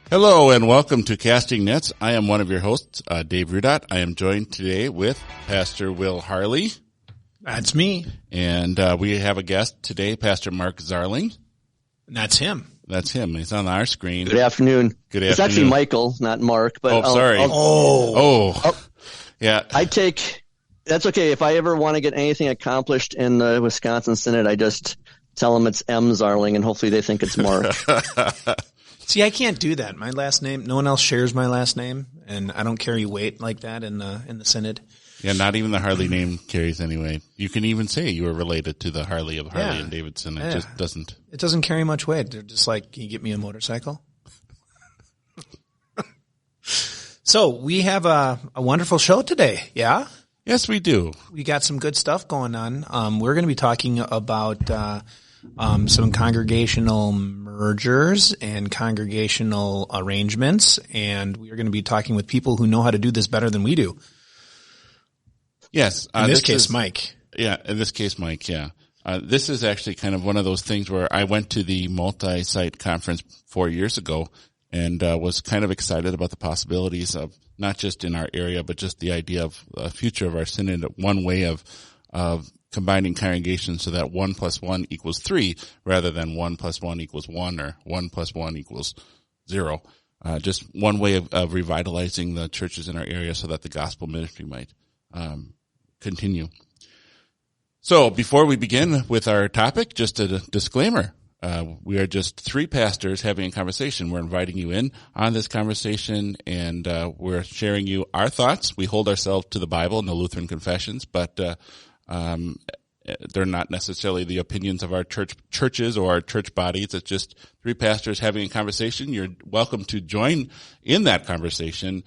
Hello and welcome to Casting Nets. I am one of your hosts, Dave Rudott. I am joined today with Pastor Will Harley. That's me. And we have a guest today, Pastor Mark Zarling. That's him. That's him. He's on our screen. Good afternoon. Good afternoon. It's actually Michael, not Mark. But sorry. Yeah. That's okay. If I ever want to get anything accomplished in the Wisconsin Synod, I just tell them it's M. Zarling, and hopefully they think it's Mark. See, I can't do that. My last name, no one else shares my last name, and I don't carry weight like that in the Synod. Yeah, not even the Harley name carries anyway. You can even say you are related to the Harley of Harley and Davidson. It just doesn't. It doesn't carry much weight. They're just like, can you get me a motorcycle? So we have a wonderful show today. Yeah? Yes, we do. We got some good stuff going on. We're going to be talking about some congregational mergers and congregational arrangements, and we are going to be talking with people who know how to do this better than we do. Yes. In this case, Mike. Yeah, in this case, Mike, yeah. This is actually kind of one of those things where I went to the Multisite conference 4 years ago and was kind of excited about the possibilities of not just in our area, but just the idea of the future of our synod, one way of combining congregations so that 1 + 1 = 3 rather than 1 + 1 = 1 or 1 + 1 = 0. Just one way of revitalizing the churches in our area so that the gospel ministry might continue. So before we begin with our topic, just a disclaimer. We are just three pastors having a conversation. We're inviting you in on this conversation, and we're sharing you our thoughts. We hold ourselves to the Bible and the Lutheran confessions, but they're not necessarily the opinions of our churches or our church bodies. It's just three pastors having a conversation. You're welcome to join in that conversation.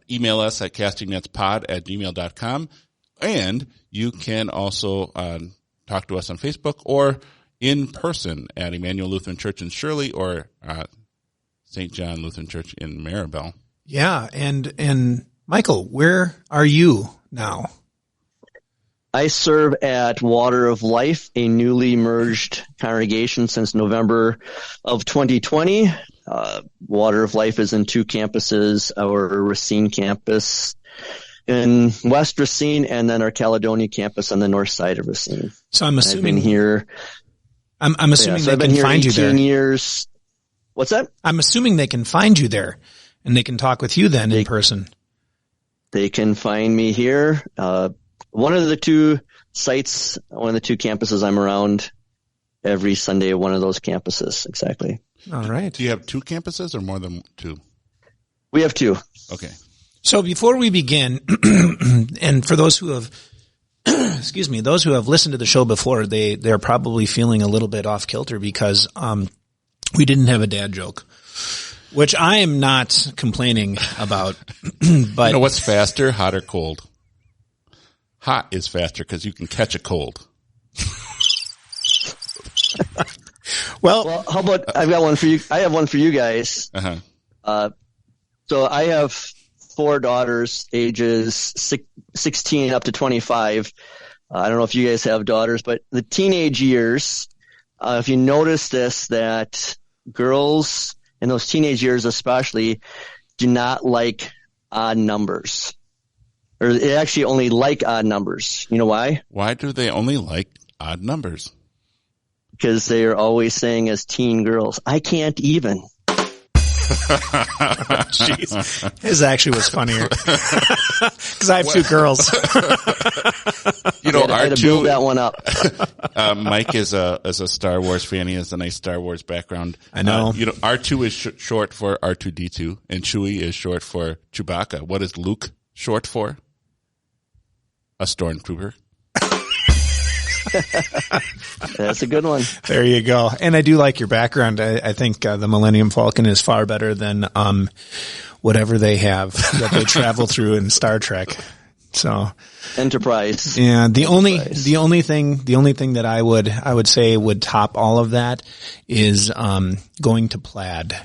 Email us at castingnetspod@gmail.com. And you can also talk to us on Facebook or in person at Emmanuel Lutheran Church in Shirley or St. John Lutheran Church in Maribel. Yeah, and Michael, where are you now? I serve at Water of Life, a newly merged congregation since November of 2020. Water of Life is in two campuses, our Racine campus in West Racine, and then our Caledonia campus on the north side of Racine. So I'm assuming I've been here. I'm assuming they can find you there. 18 years. What's that? I'm assuming they can find you there, and they can talk with you then in person. They can find me here. One of the two sites, one of the two campuses, I'm around every Sunday at one of those campuses. Exactly. All right. Do you have two campuses or more than two? We have two. Okay. So before we begin, and for those who have, those who have listened to the show before, they're probably feeling a little bit off kilter because, we didn't have a dad joke, which I am not complaining about, but. You know what's faster, hot or cold? Hot is faster because you can catch a cold. Well, how about I've got one for you. I have one for you guys. So I have 4 daughters, ages 16 up to 25. I don't know if you guys have daughters, but the teenage years, if you notice this, that girls in those teenage years especially do not like odd numbers. Or they actually only like odd numbers. You know why? Why do they only like odd numbers? Because they are always saying as teen girls, I can't even. Jeez. His actually was funnier. Because I have 2 girls. You know, I had to build that one up. Mike is a Star Wars fan. He has a nice Star Wars background. I know. You know, R2 is short for R2-D2, and Chewie is short for Chewbacca. What is Luke short for? A stormtrooper. That's a good one. There you go. And I do like your background. I think the Millennium Falcon is far better than whatever they have that they travel through in Star Trek. So Enterprise. Yeah, the only thing that I would say would top all of that is going to Plaid.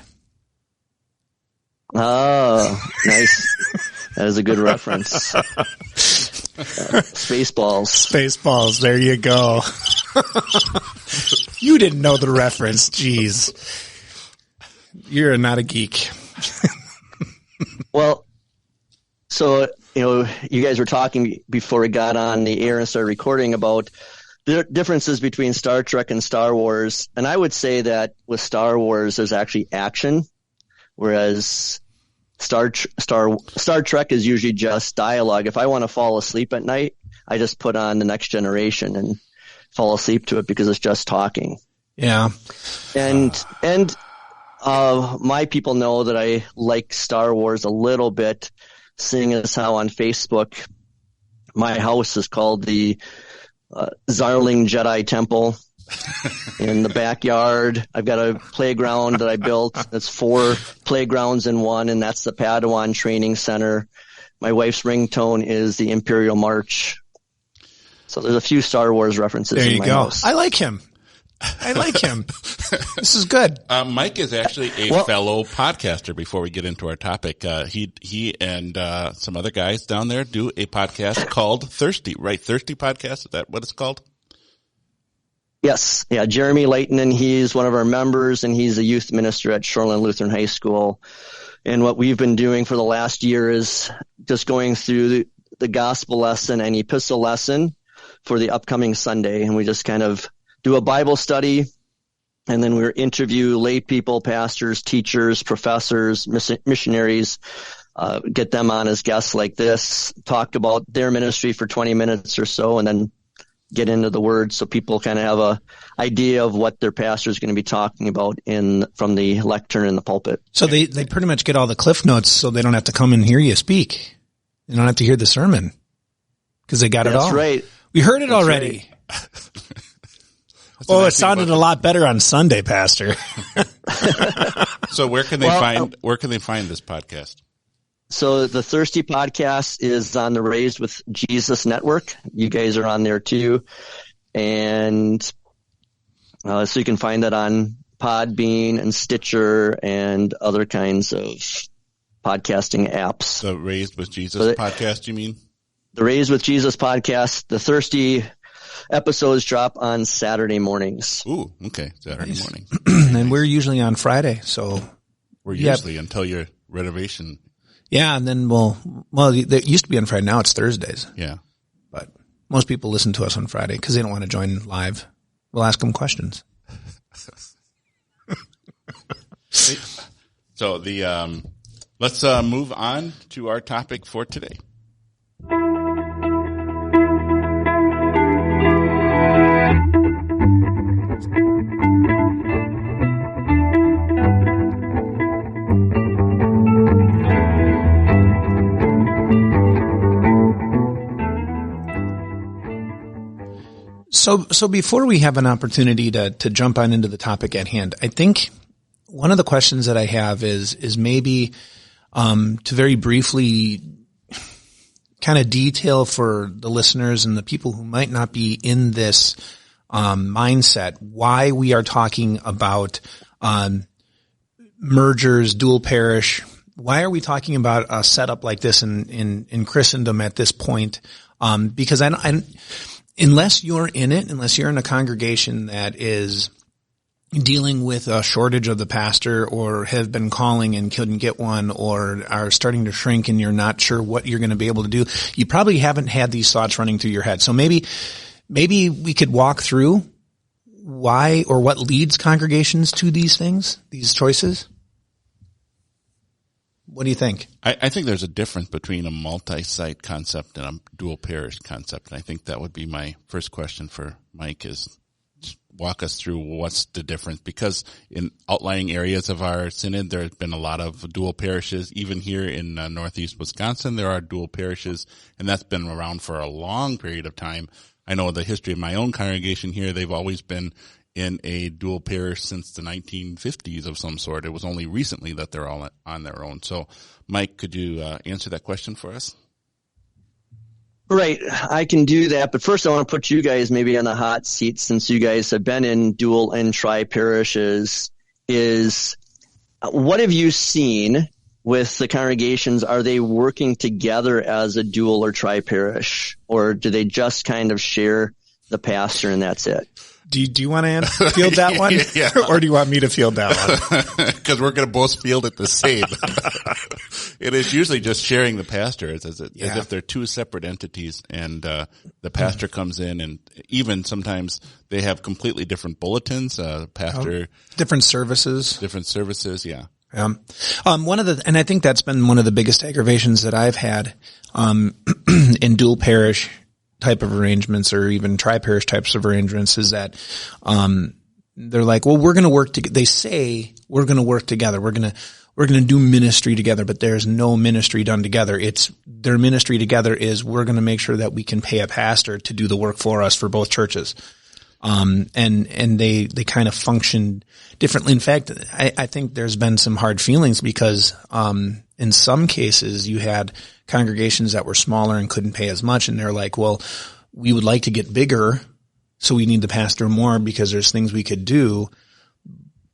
Oh, nice. That is a good reference. Spaceballs. There you go. You didn't know the reference. Jeez. You're not a geek. Well, so, you guys were talking before we got on the air and started recording about the differences between Star Trek and Star Wars. And I would say that with Star Wars, there's actually action, whereas Star Trek is usually just dialogue. If I want to fall asleep at night, I just put on The Next Generation and fall asleep to it because it's just talking. Yeah. And my people know that I like Star Wars a little bit, seeing as how on Facebook, my house is called the Zarling Jedi Temple. In the backyard, I've got a playground that I built. That's 4 playgrounds in one, and that's the Padawan Training Center. My wife's ringtone is the Imperial March. So there's a few Star Wars references in my house. I like him. This is good. Mike is actually a fellow podcaster. Before we get into our topic, he and some other guys down there do a podcast called Thirsty, right? Thirsty Podcast. Is that what it's called? Yes. Yeah. Jeremy Leighton, he's one of our members, and he's a youth minister at Shoreland Lutheran High School. And what we've been doing for the last year is just going through the gospel lesson and epistle lesson for the upcoming Sunday. And we just kind of do a Bible study, and then we interview lay people, pastors, teachers, professors, missionaries, get them on as guests like this, talk about their ministry for 20 minutes or so, and then get into the word so people kind of have a idea of what their pastor is going to be talking about from the lectern in the pulpit. So they pretty much get all the cliff notes so they don't have to come and hear you speak. They don't have to hear the sermon because they got it all. That's right. We heard it already. Right. It sounded a lot better on Sunday, Pastor. So where can they find this podcast? So the Thirsty Podcast is on the Raised with Jesus Network. You guys are on there too. And so you can find that on Podbean and Stitcher and other kinds of podcasting apps. The Raised with Jesus podcast, you mean? The Raised with Jesus podcast. The Thirsty episodes drop on Saturday mornings. Ooh, okay. Saturday mornings. And we're usually on Friday. So we're usually until your renovation. Yeah. And then it used to be on Friday. Now it's Thursdays. Yeah. But most people listen to us on Friday because they don't want to join live. We'll ask them questions. So let's move on to our topic for today. So before we have an opportunity to jump on into the topic at hand, I think one of the questions that I have is maybe to very briefly kind of detail for the listeners and the people who might not be in this mindset why we are talking about mergers, dual parish. Why are we talking about a setup like this in Christendom at this point? Because unless you're in it, unless you're in a congregation that is dealing with a shortage of the pastor or have been calling and couldn't get one or are starting to shrink and you're not sure what you're going to be able to do, you probably haven't had these thoughts running through your head. So maybe we could walk through why or what leads congregations to these things, these choices. What do you think? I think there's a difference between a multi-site concept and a dual parish concept. And I think that would be my first question for Mike is walk us through what's the difference. Because in outlying areas of our synod, there has been a lot of dual parishes. Even here in northeast Wisconsin, there are dual parishes, and that's been around for a long period of time. I know the history of my own congregation here, they've always been in a dual parish since the 1950s of some sort. It was only recently that they're all on their own. So, Mike, could you answer that question for us? Right. I can do that. But first, I want to put you guys maybe on the hot seat since you guys have been in dual and tri-parishes. What have you seen with the congregations? Are they working together as a dual or tri-parish? Or do they just kind of share the pastor and that's it? Do you want to field that one? Yeah. Or do you want me to field that one? Because we're going to both field it the same. It is usually just sharing the pastor as if they're two separate entities, and the pastor comes in, and even sometimes they have completely different bulletins. Different services. Yeah. And I think that's been one of the biggest aggravations that I've had in dual parish type of arrangements, or even tri-parish types of arrangements, is that they're like, well, we're going to work together. They say we're going to work together. We're going to do ministry together, but there's no ministry done together. It's their ministry together is we're going to make sure that we can pay a pastor to do the work for us for both churches. And they kind of function differently. In fact, I think there's been some hard feelings because, in some cases you had congregations that were smaller and couldn't pay as much. And they're like, well, we would like to get bigger, so we need the pastor more because there's things we could do.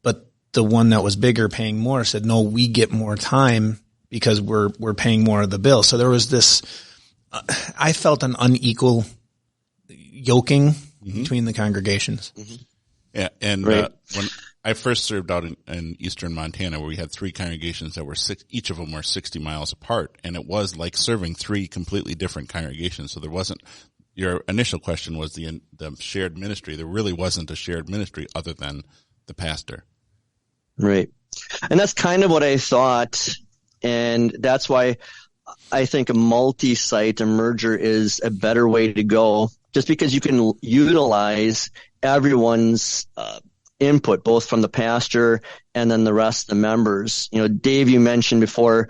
But the one that was bigger, paying more, said, no, we get more time because we're paying more of the bill. So there was this, I felt an unequal yoking between the congregations. Mm-hmm. Yeah. And when I first served out in eastern Montana, where we had three congregations that were each of them were 60 miles apart. And it was like serving three completely different congregations. So there wasn't, your initial question was the shared ministry. There really wasn't a shared ministry other than the pastor. Right. And that's kind of what I thought. And that's why I think a multi-site, a merger, is a better way to go, just because you can utilize everyone's input, both from the pastor and then the rest of the members. You know, Dave, you mentioned before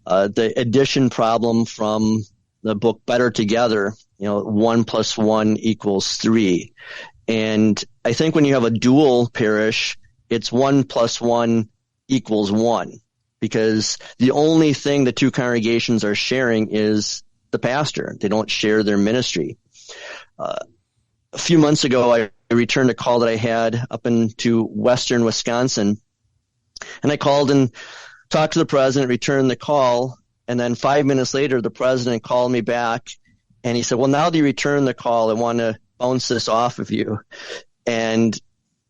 the addition problem from the book Better Together. 1 + 1 = 3. And I think when you have a dual parish, it's 1 + 1 = 1, because the only thing the two congregations are sharing is the pastor. They don't share their ministry. A few months ago, I returned a call that I had up into western Wisconsin, and I called and talked to the president, returned the call, and then 5 minutes later, the president called me back, and he said, well, now that you returned the call, I want to bounce this off of you. And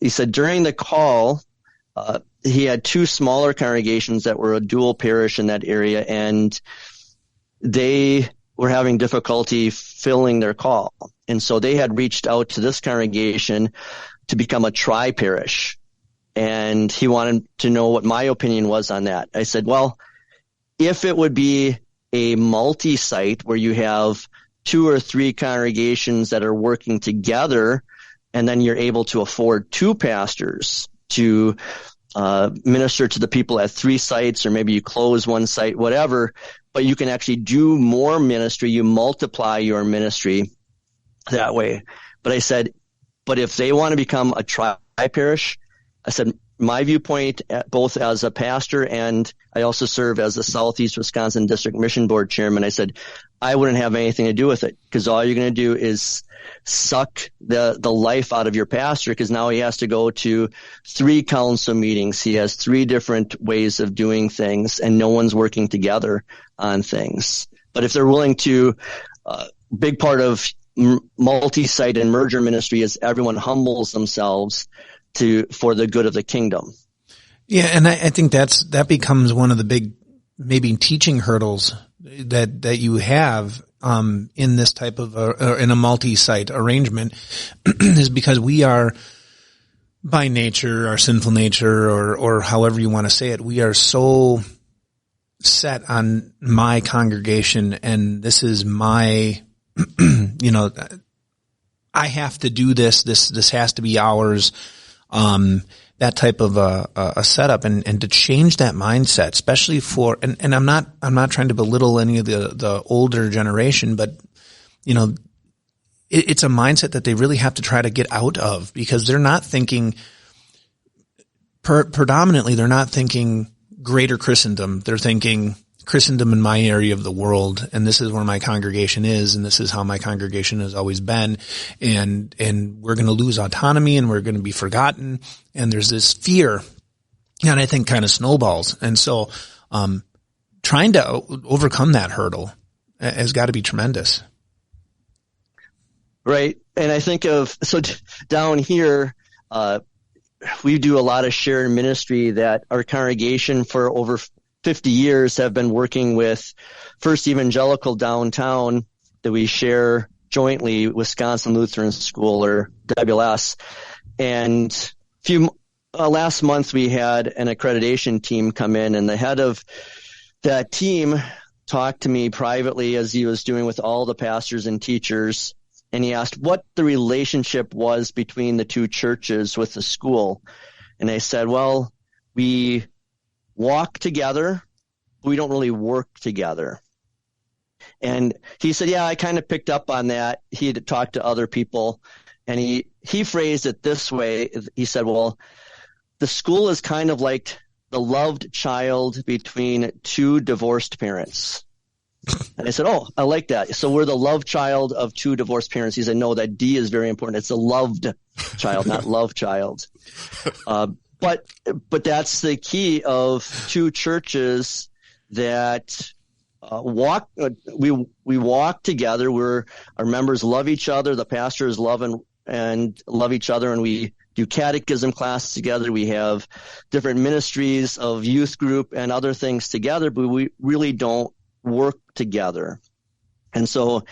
he said during the call, he had two smaller congregations that were a dual parish in that area, and they were having difficulty filling their call. And so they had reached out to this congregation to become a tri-parish. And he wanted to know what my opinion was on that. I said, well, if it would be a multi-site where you have 2 or 3 congregations that are working together, and then you're able to afford 2 pastors to minister to the people at 3 sites, or maybe you close 1 site, whatever, but you can actually do more ministry. You multiply your ministry that way. But I said, but if they want to become a tri-parish, I said, my viewpoint, both as a pastor and I also serve as the Southeast Wisconsin District Mission Board Chairman, I said, I wouldn't have anything to do with it, because all you're going to do is suck the life out of your pastor, because now he has to go to 3 council meetings. He has 3 different ways of doing things, and no one's working together on things. But if they're willing to, big part of multi-site and merger ministry is everyone humbles themselves for the good of the kingdom. Yeah, and I think that becomes one of the big maybe teaching hurdles that you have in this type of in a multi-site arrangement is because we are, by nature, our sinful nature, or however you want to say it, we are so set on my congregation, and this is my I have to do this. This has to be ours. That type of a setup, and to change that mindset, especially for, and I'm not trying to belittle any of the older generation, but it's a mindset that they really have to try to get out of, because they're not thinking predominantly, they're not thinking greater Christendom. They're thinking Christendom in my area of the world, and this is where my congregation is, and this is how my congregation has always been, and we're going to lose autonomy, and we're going to be forgotten, and there's this fear, and I think kind of snowballs, and so trying to overcome that hurdle has got to be tremendous. Right, and I think of, so down here, we do a lot of shared ministry that our congregation for over 50 years have been working with First Evangelical downtown that we share jointly, Wisconsin Lutheran School, or WLS. And last month we had an accreditation team come in, and the head of that team talked to me privately, as he was doing with all the pastors and teachers, and he asked what the relationship was between the two churches with the school. And I said, well, we walk together, but we don't really work together. And he said, yeah, I kind of picked up on that. He had talked to other people, and he phrased it this way. He said, well, the school is kind of like the loved child between two divorced parents. And I said, oh, I like that. So we're the love child of two divorced parents. He said, no, that D is very important. It's a loved child, not love child. But that's the key of two churches that we walk together. Our members love each other. The pastors love and love each other, and we do catechism class together. We have different ministries of youth group and other things together, but we really don't work together. And so,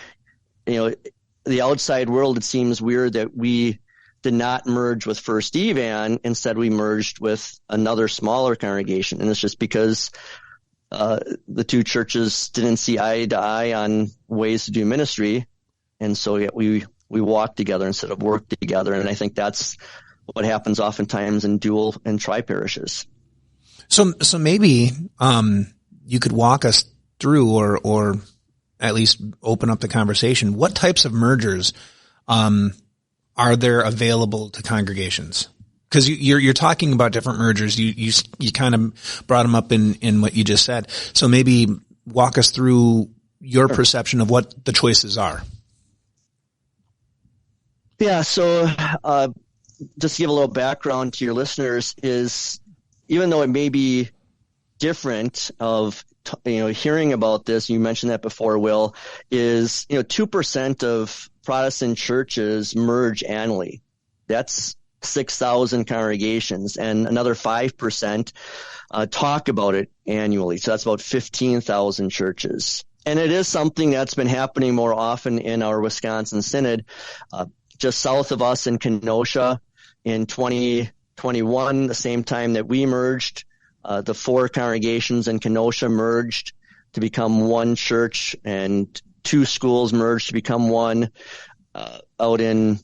the outside world, it seems weird that we did not merge with First Evan. Instead, we merged with another smaller congregation. And it's just because the two churches didn't see eye to eye on ways to do ministry. And so we walk together instead of work together. And I think that's what happens oftentimes in dual and tri-parishes. So maybe you could walk us through or at least open up the conversation. What types of mergers are there available to congregations? Because you're talking about different mergers. You kind of brought them up in what you just said. So maybe walk us through your perception of what the choices are. Yeah. So just to give a little background to your listeners, is even though it may be different of hearing about this, you mentioned that before, Will, is 2% of Protestant churches merge annually. That's 6,000 congregations, and another 5% talk about it annually. So that's about 15,000 churches. And it is something that's been happening more often in our Wisconsin Synod. Just south of us in Kenosha in 2021, the same time that we merged, the 4 congregations in Kenosha merged to become one church, and 2 schools merged to become one. Out in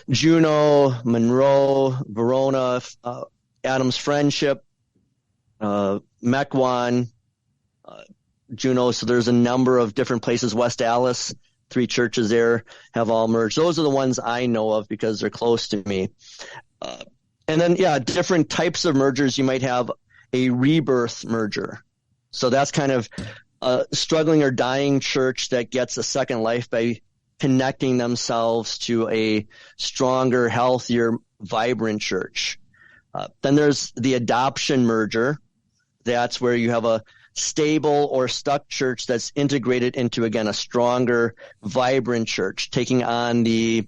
Juneau, Monroe, Verona, Adams Friendship, Mequon, Juneau. So there's a number of different places. West Allis, 3 churches there have all merged. Those are the ones I know of because they're close to me. And then, different types of mergers. You might have a rebirth merger. So that's kind of a struggling or dying church that gets a second life by connecting themselves to a stronger, healthier, vibrant church. Then there's the adoption merger. That's where you have a stable or stuck church that's integrated into, again, a stronger, vibrant church, taking on the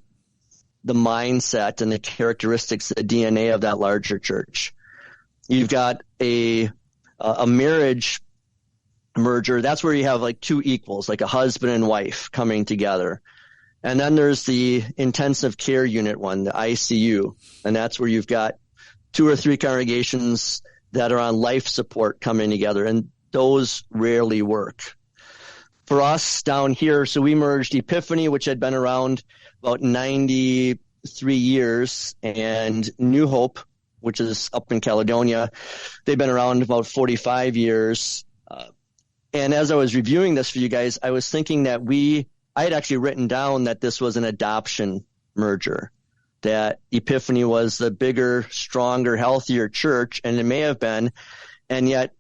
mindset and the characteristics, the DNA of that larger church. You've got a marriage merger. That's where you have like 2 equals, like a husband and wife coming together. And then there's the intensive care unit one, the ICU. And that's where you've got 2 or 3 congregations that are on life support coming together. And those rarely work. For us down here, so we merged Epiphany, which had been around about 93 years, and New Hope, which is up in Caledonia. They've been around about 45 years. And as I was reviewing this for you guys, I was thinking that I had actually written down that this was an adoption merger, that Epiphany was the bigger, stronger, healthier church, and it may have been. And yet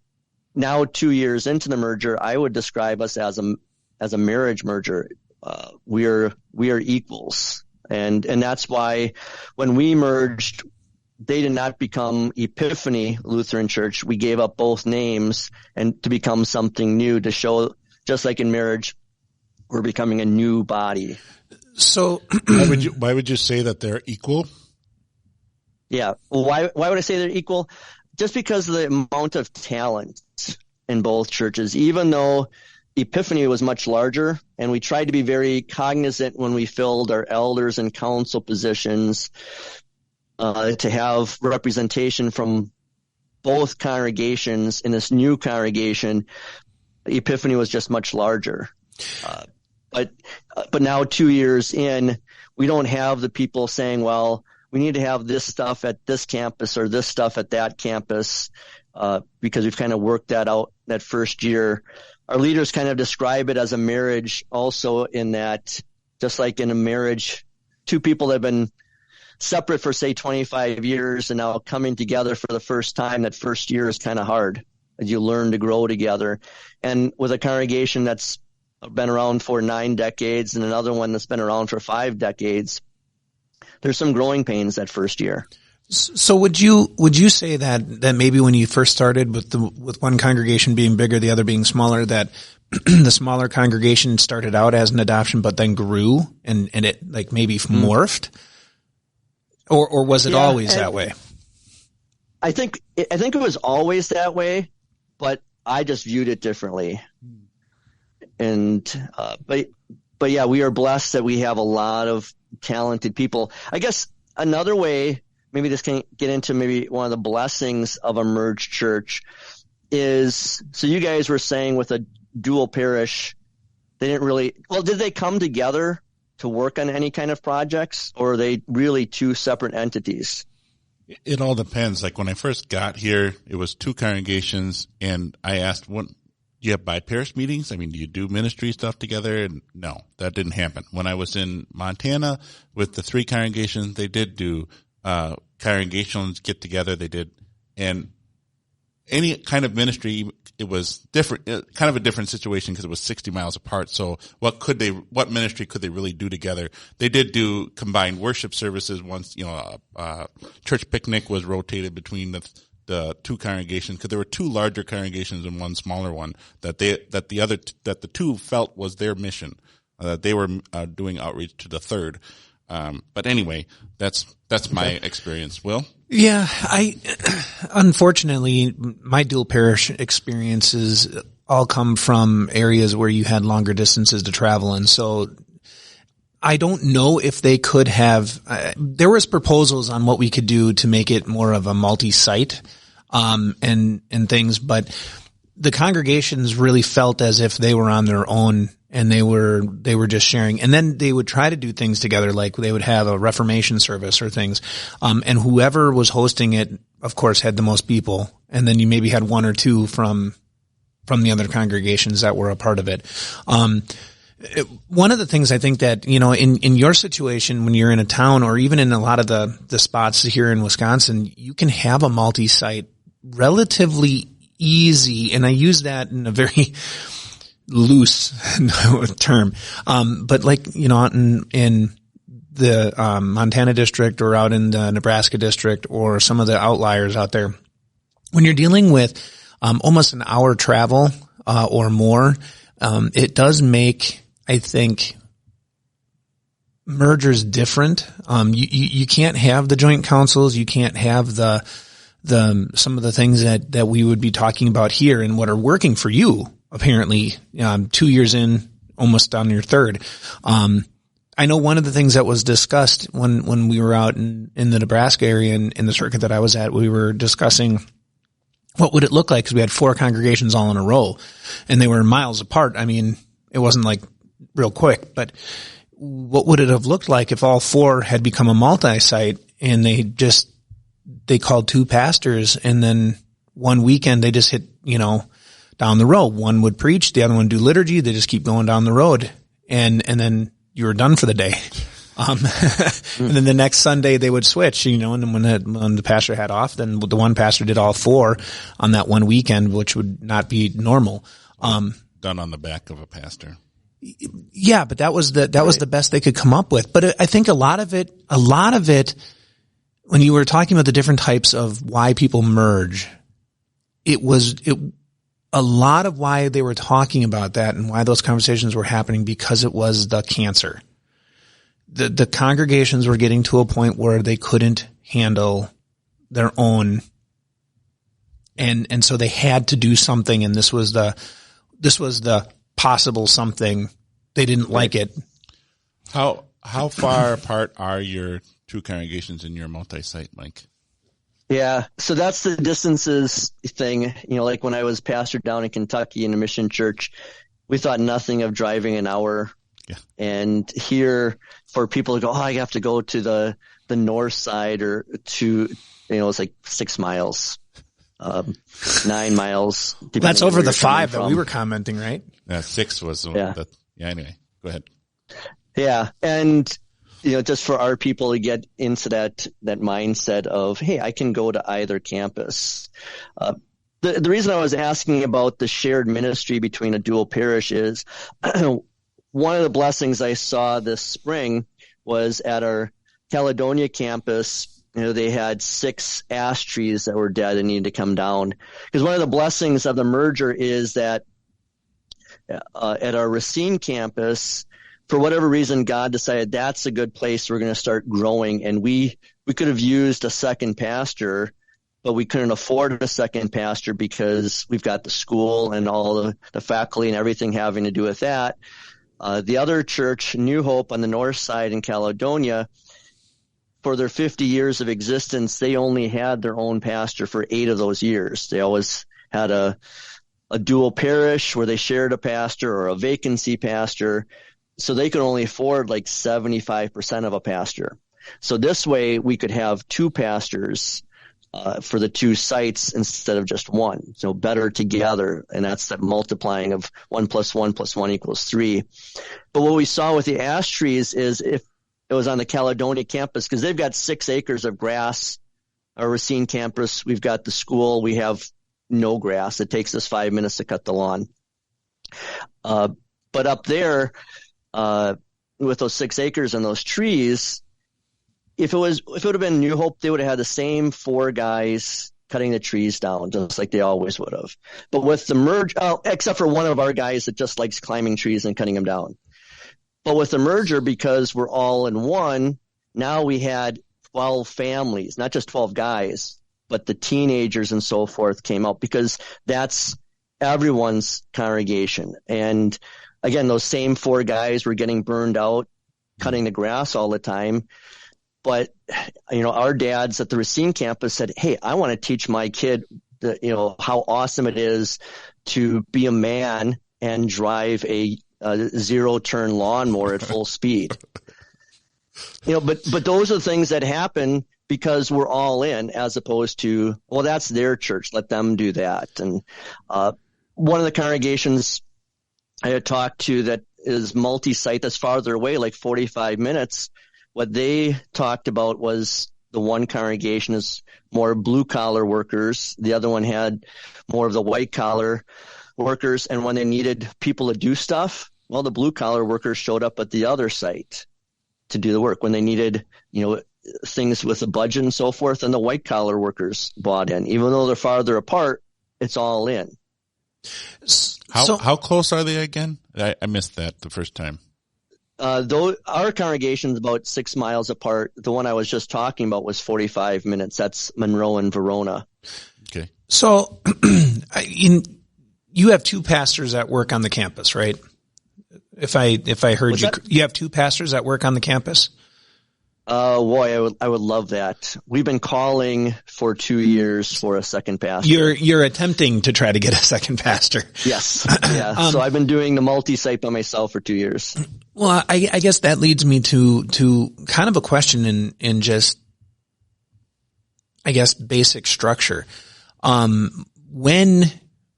now 2 years into the merger, I would describe us as a marriage merger. We are equals. And that's why when we merged, they did not become Epiphany Lutheran Church. We gave up both names and to become something new, to show, just like in marriage, we're becoming a new body. So why would you say that they're equal? Yeah. Well, why would I say they're equal? Just because of the amount of talent in both churches, even though Epiphany was much larger, and we tried to be very cognizant when we filled our elders and council positions to have representation from both congregations in this new congregation. Epiphany was just much larger. But now 2 years in, we don't have the people saying, well, we need to have this stuff at this campus or this stuff at that campus, because we've kind of worked that out that first year. Our leaders kind of describe it as a marriage also, in that just like in a marriage, two people that have been separate for say 25 years and now coming together for the first time, that first year is kind of hard as you learn to grow together. And with a congregation that's been around for 9 decades and another one that's been around for 5 decades, there's some growing pains that first year. So would you say that maybe when you first started with one congregation being bigger, the other being smaller, that the smaller congregation started out as an adoption but then grew and it like maybe morphed? Or was it always that way? I think it was always that way, but I just viewed it differently. And but yeah, we are blessed that we have a lot of talented people. I guess another way, maybe this can get into maybe one of the blessings of a merged church, is, so you guys were saying with a dual parish, they didn't really, well, did they come together to work on any kind of projects, or are they really two separate entities? It all depends. Like when I first got here, it was 2 congregations, and I asked, do you have bi-parish meetings? I mean, do you do ministry stuff together? And no, that didn't happen. When I was in Montana with the 3 congregations, they did do congregations get together. They did, and any kind of ministry, it was different, kind of a different situation because it was 60 miles apart. So what ministry could they really do together? They did do combined worship services once, church picnic was rotated between the 2 congregations, because there were 2 larger congregations and 1 smaller one that the 2 felt was their mission, that they were doing outreach to the 3rd. But anyway, that's my experience. Will? Yeah, unfortunately, my dual parish experiences all come from areas where you had longer distances to travel. And so I don't know if they could have, there was proposals on what we could do to make it more of a multi-site, and things, but the congregations really felt as if they were on their own, and they were just sharing. And then they would try to do things together, like they would have a Reformation service or things. And whoever was hosting it, of course, had the most people. And then you maybe had 1 or 2 from the other congregations that were a part of it. One of the things I think that, in your situation, when you're in a town, or even in a lot of the spots here in Wisconsin, you can have a multi-site relatively easy. And I use that in a very loose term. But like, in the Montana district, or out in the Nebraska district, or some of the outliers out there, when you're dealing with almost an hour travel or more, it does make, I think, mergers different. You can't have the joint councils. You can't have some of the things that we would be talking about here and what are working for you. Apparently, 2 years in, almost on your 3rd. I know one of the things that was discussed when we were out in the Nebraska area, and in the circuit that I was at, we were discussing what would it look like, because we had 4 congregations all in a row, and they were miles apart. I mean, it wasn't like real quick, but what would it have looked like if all 4 had become a multi-site, and they called 2 pastors, and then one weekend they just hit, down the road. One would preach, the other one do liturgy. They just keep going down the road, and then you were done for the day. And then the next Sunday they would switch, and then when the pastor had off, then the one pastor did all 4 on that one weekend, which would not be normal. Done on the back of a pastor. Yeah, but that was the best they could come up with. But I think a lot of it, when you were talking about the different types of why people merge, a lot of why they were talking about that and why those conversations were happening, because it was the cancer. the congregations were getting to a point where they couldn't handle their own. And so they had to do something, and this was the possible something. They didn't like it. How far apart are your two congregations in your multi-site, Mike? Yeah, so that's the distances thing. Like when I was pastor down in Kentucky in a mission church, we thought nothing of driving an hour. Yeah. And here, for people to go, I have to go to the north side, or to, it's like 6 miles, 9 miles. That's over the 5 that we were commenting, right? Yeah, 6 was. Anyway, go ahead. Yeah, and just for our people to get into that mindset of, hey, I can go to either campus. The reason I was asking about the shared ministry between a dual parish is one of the blessings I saw this spring was at our Caledonia campus. They had 6 ash trees that were dead and needed to come down. Because one of the blessings of the merger is that at our Racine campus, for whatever reason, God decided that's a good place we're going to start growing. And we could have used a second pastor, but we couldn't afford a second pastor because we've got the school and all the faculty and everything having to do with that. The other church, New Hope on the north side in Caledonia, for their 50 years of existence, they only had their own pastor for 8 of those years. They always had a dual parish where they shared a pastor or a vacancy pastor. So they could only afford like 75% of a pastor. So this way we could have 2 pastors for the 2 sites instead of just 1. So better together. And that's that multiplying of 1 + 1 + 1 = 3. But what we saw with the ash trees is if it was on the Caledonia campus, because they've got 6 acres of grass. Our Racine campus, we've got the school. We have no grass. It takes us 5 minutes to cut the lawn. But up there, with those 6 acres and those trees, if it would have been New Hope, they would have had the same 4 guys cutting the trees down, just like they always would have. But with the merge, except for one of our guys that just likes climbing trees and cutting them down. But with the merger, because we're all in one, now we had 12 families, not just 12 guys, but the teenagers and so forth came out, because that's everyone's congregation. And again, those same 4 guys were getting burned out, cutting the grass all the time. But, our dads at the Racine campus said, hey, I want to teach my kid how awesome it is to be a man and drive a 0-turn lawnmower at full speed. But those are the things that happen because we're all in, as opposed to, well, that's their church, let them do that. And one of the congregations I had talked to that is multi-site, that's farther away, like 45 minutes. What they talked about was the one congregation is more blue-collar workers. The other one had more of the white-collar workers. And when they needed people to do stuff, well, the blue-collar workers showed up at the other site to do the work. When they needed, things with a budget and so forth, and the white-collar workers bought in. Even though they're farther apart, it's all in. How close are they again? I missed that the first time. Though our congregation is about 6 miles apart. The one I was just talking about was 45 minutes. That's Monroe and Verona. Okay. So you have 2 pastors that work on the campus, right? If I heard you have 2 pastors that work on the campus? Boy, I would love that. We've been calling for 2 years for a second pastor. You're attempting to try to get a second pastor. Yes. Yeah. So I've been doing the multi-site by myself for 2 years. Well, I guess that leads me to kind of a question in just, I guess, basic structure. When,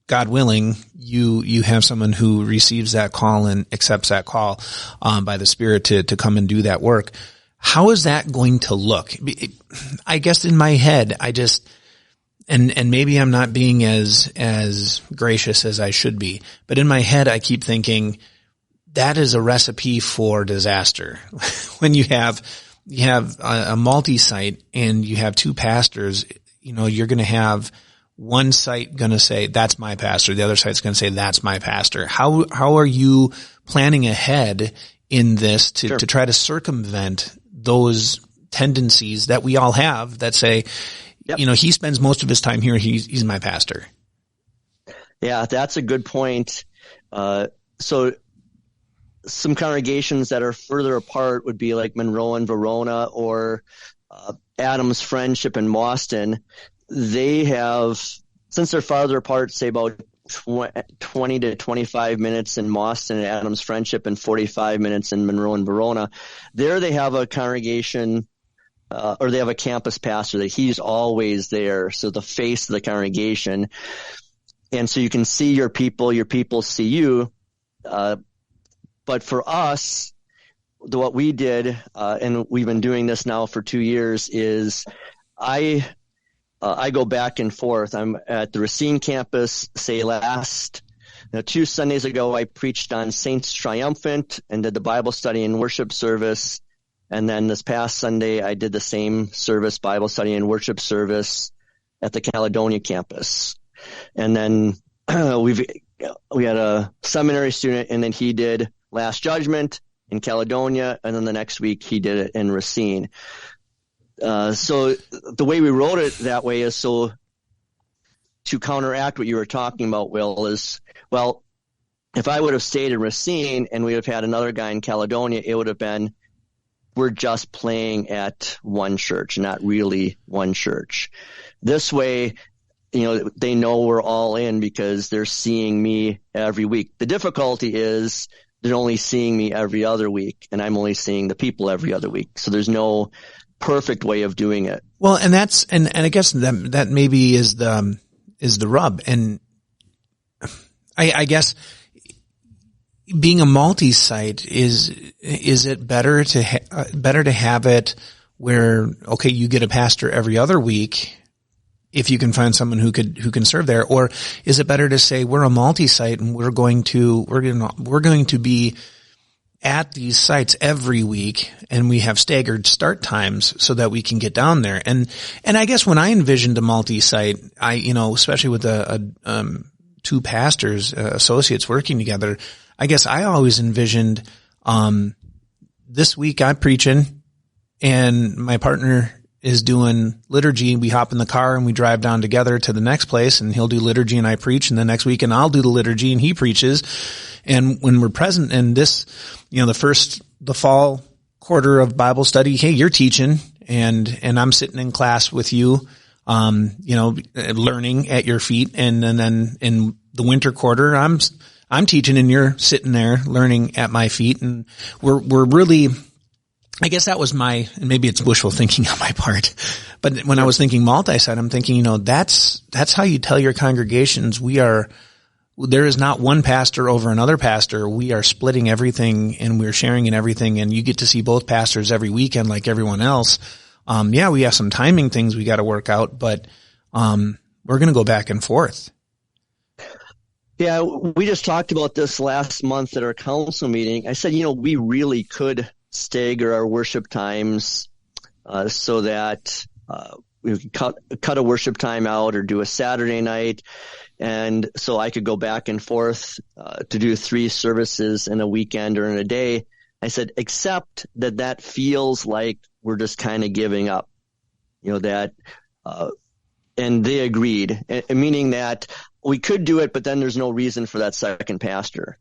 God willing, you have someone who receives that call and accepts that call, by the Spirit to come and do that work, how is that going to look? I guess in my head, and maybe I'm not being as gracious as I should be, but in my head, I keep thinking that is a recipe for disaster. When you have a multi-site and you have 2 pastors, you're going to have one site going to say, that's my pastor. The other site's going to say, that's my pastor. How are you planning ahead in this to Sure. to try to circumvent those tendencies that we all have that say, Yep. he spends most of his time here. He's my pastor. Yeah, that's a good point. So some congregations that are further apart would be like Monroe and Verona, or Adams Friendship in Boston. They have, since they're farther apart, say about 20 to 25 minutes in Boston and Adams Friendship and 45 minutes in Monroe and Verona. There they have a congregation, or they have a campus pastor that he's always there. So the face of the congregation. And so you can see your people see you. But for us, what we did, and we've been doing this now for 2 years, is I go back and forth. I'm at the Racine campus. Say 2 Sundays ago, I preached on Saints Triumphant and did the Bible study and worship service. And then this past Sunday, I did the same service, Bible study and worship service, at the Caledonia campus. And then we had a seminary student, and then he did Last Judgment in Caledonia, and then the next week he did it in Racine. So the way we wrote it that way is so to counteract what you were talking about, Will, is, well, if I would have stayed in Racine and we would have had another guy in Caledonia, it would have been, we're just playing at one church, not really one church. This way, they know we're all in because they're seeing me every week. The difficulty is they're only seeing me every other week, and I'm only seeing the people every other week. So there's no perfect way of doing it. Well, and that's, and I guess that maybe is the rub. And I guess being a multi-site, is it better to have it where, okay, you get a pastor every other week if you can find someone who can serve there? Or is it better to say we're a multi-site and we're going to be at these sites every week, and we have staggered start times so that we can get down there? And I guess when I envisioned a multi-site, especially with two pastors, associates working together, I guess I always envisioned, this week I'm preaching and my partner is doing liturgy. We hop in the car and we drive down together to the next place, and he'll do liturgy and I preach, and the next week and I'll do the liturgy and he preaches. And when we're present in this, the fall quarter of Bible study, hey, you're teaching and I'm sitting in class with you, learning at your feet. And then in the winter quarter, I'm teaching and you're sitting there learning at my feet. And we're really, I guess that was and maybe it's wishful thinking on my part, but when I was thinking multi-site, I'm thinking, that's how you tell your congregations there is not one pastor over another pastor. We are splitting everything and we're sharing in everything, and you get to see both pastors every weekend like everyone else. We have some timing things we got to work out, but we're going to go back and forth. Yeah, we just talked about this last month at our council meeting. I said, we really could stagger our worship times so that we could cut a worship time out or do a Saturday night. And so I could go back and forth to do 3 services in a weekend or in a day. I said, except that feels like we're just kind of giving up, and they agreed, meaning that we could do it, but then there's no reason for that second pastor.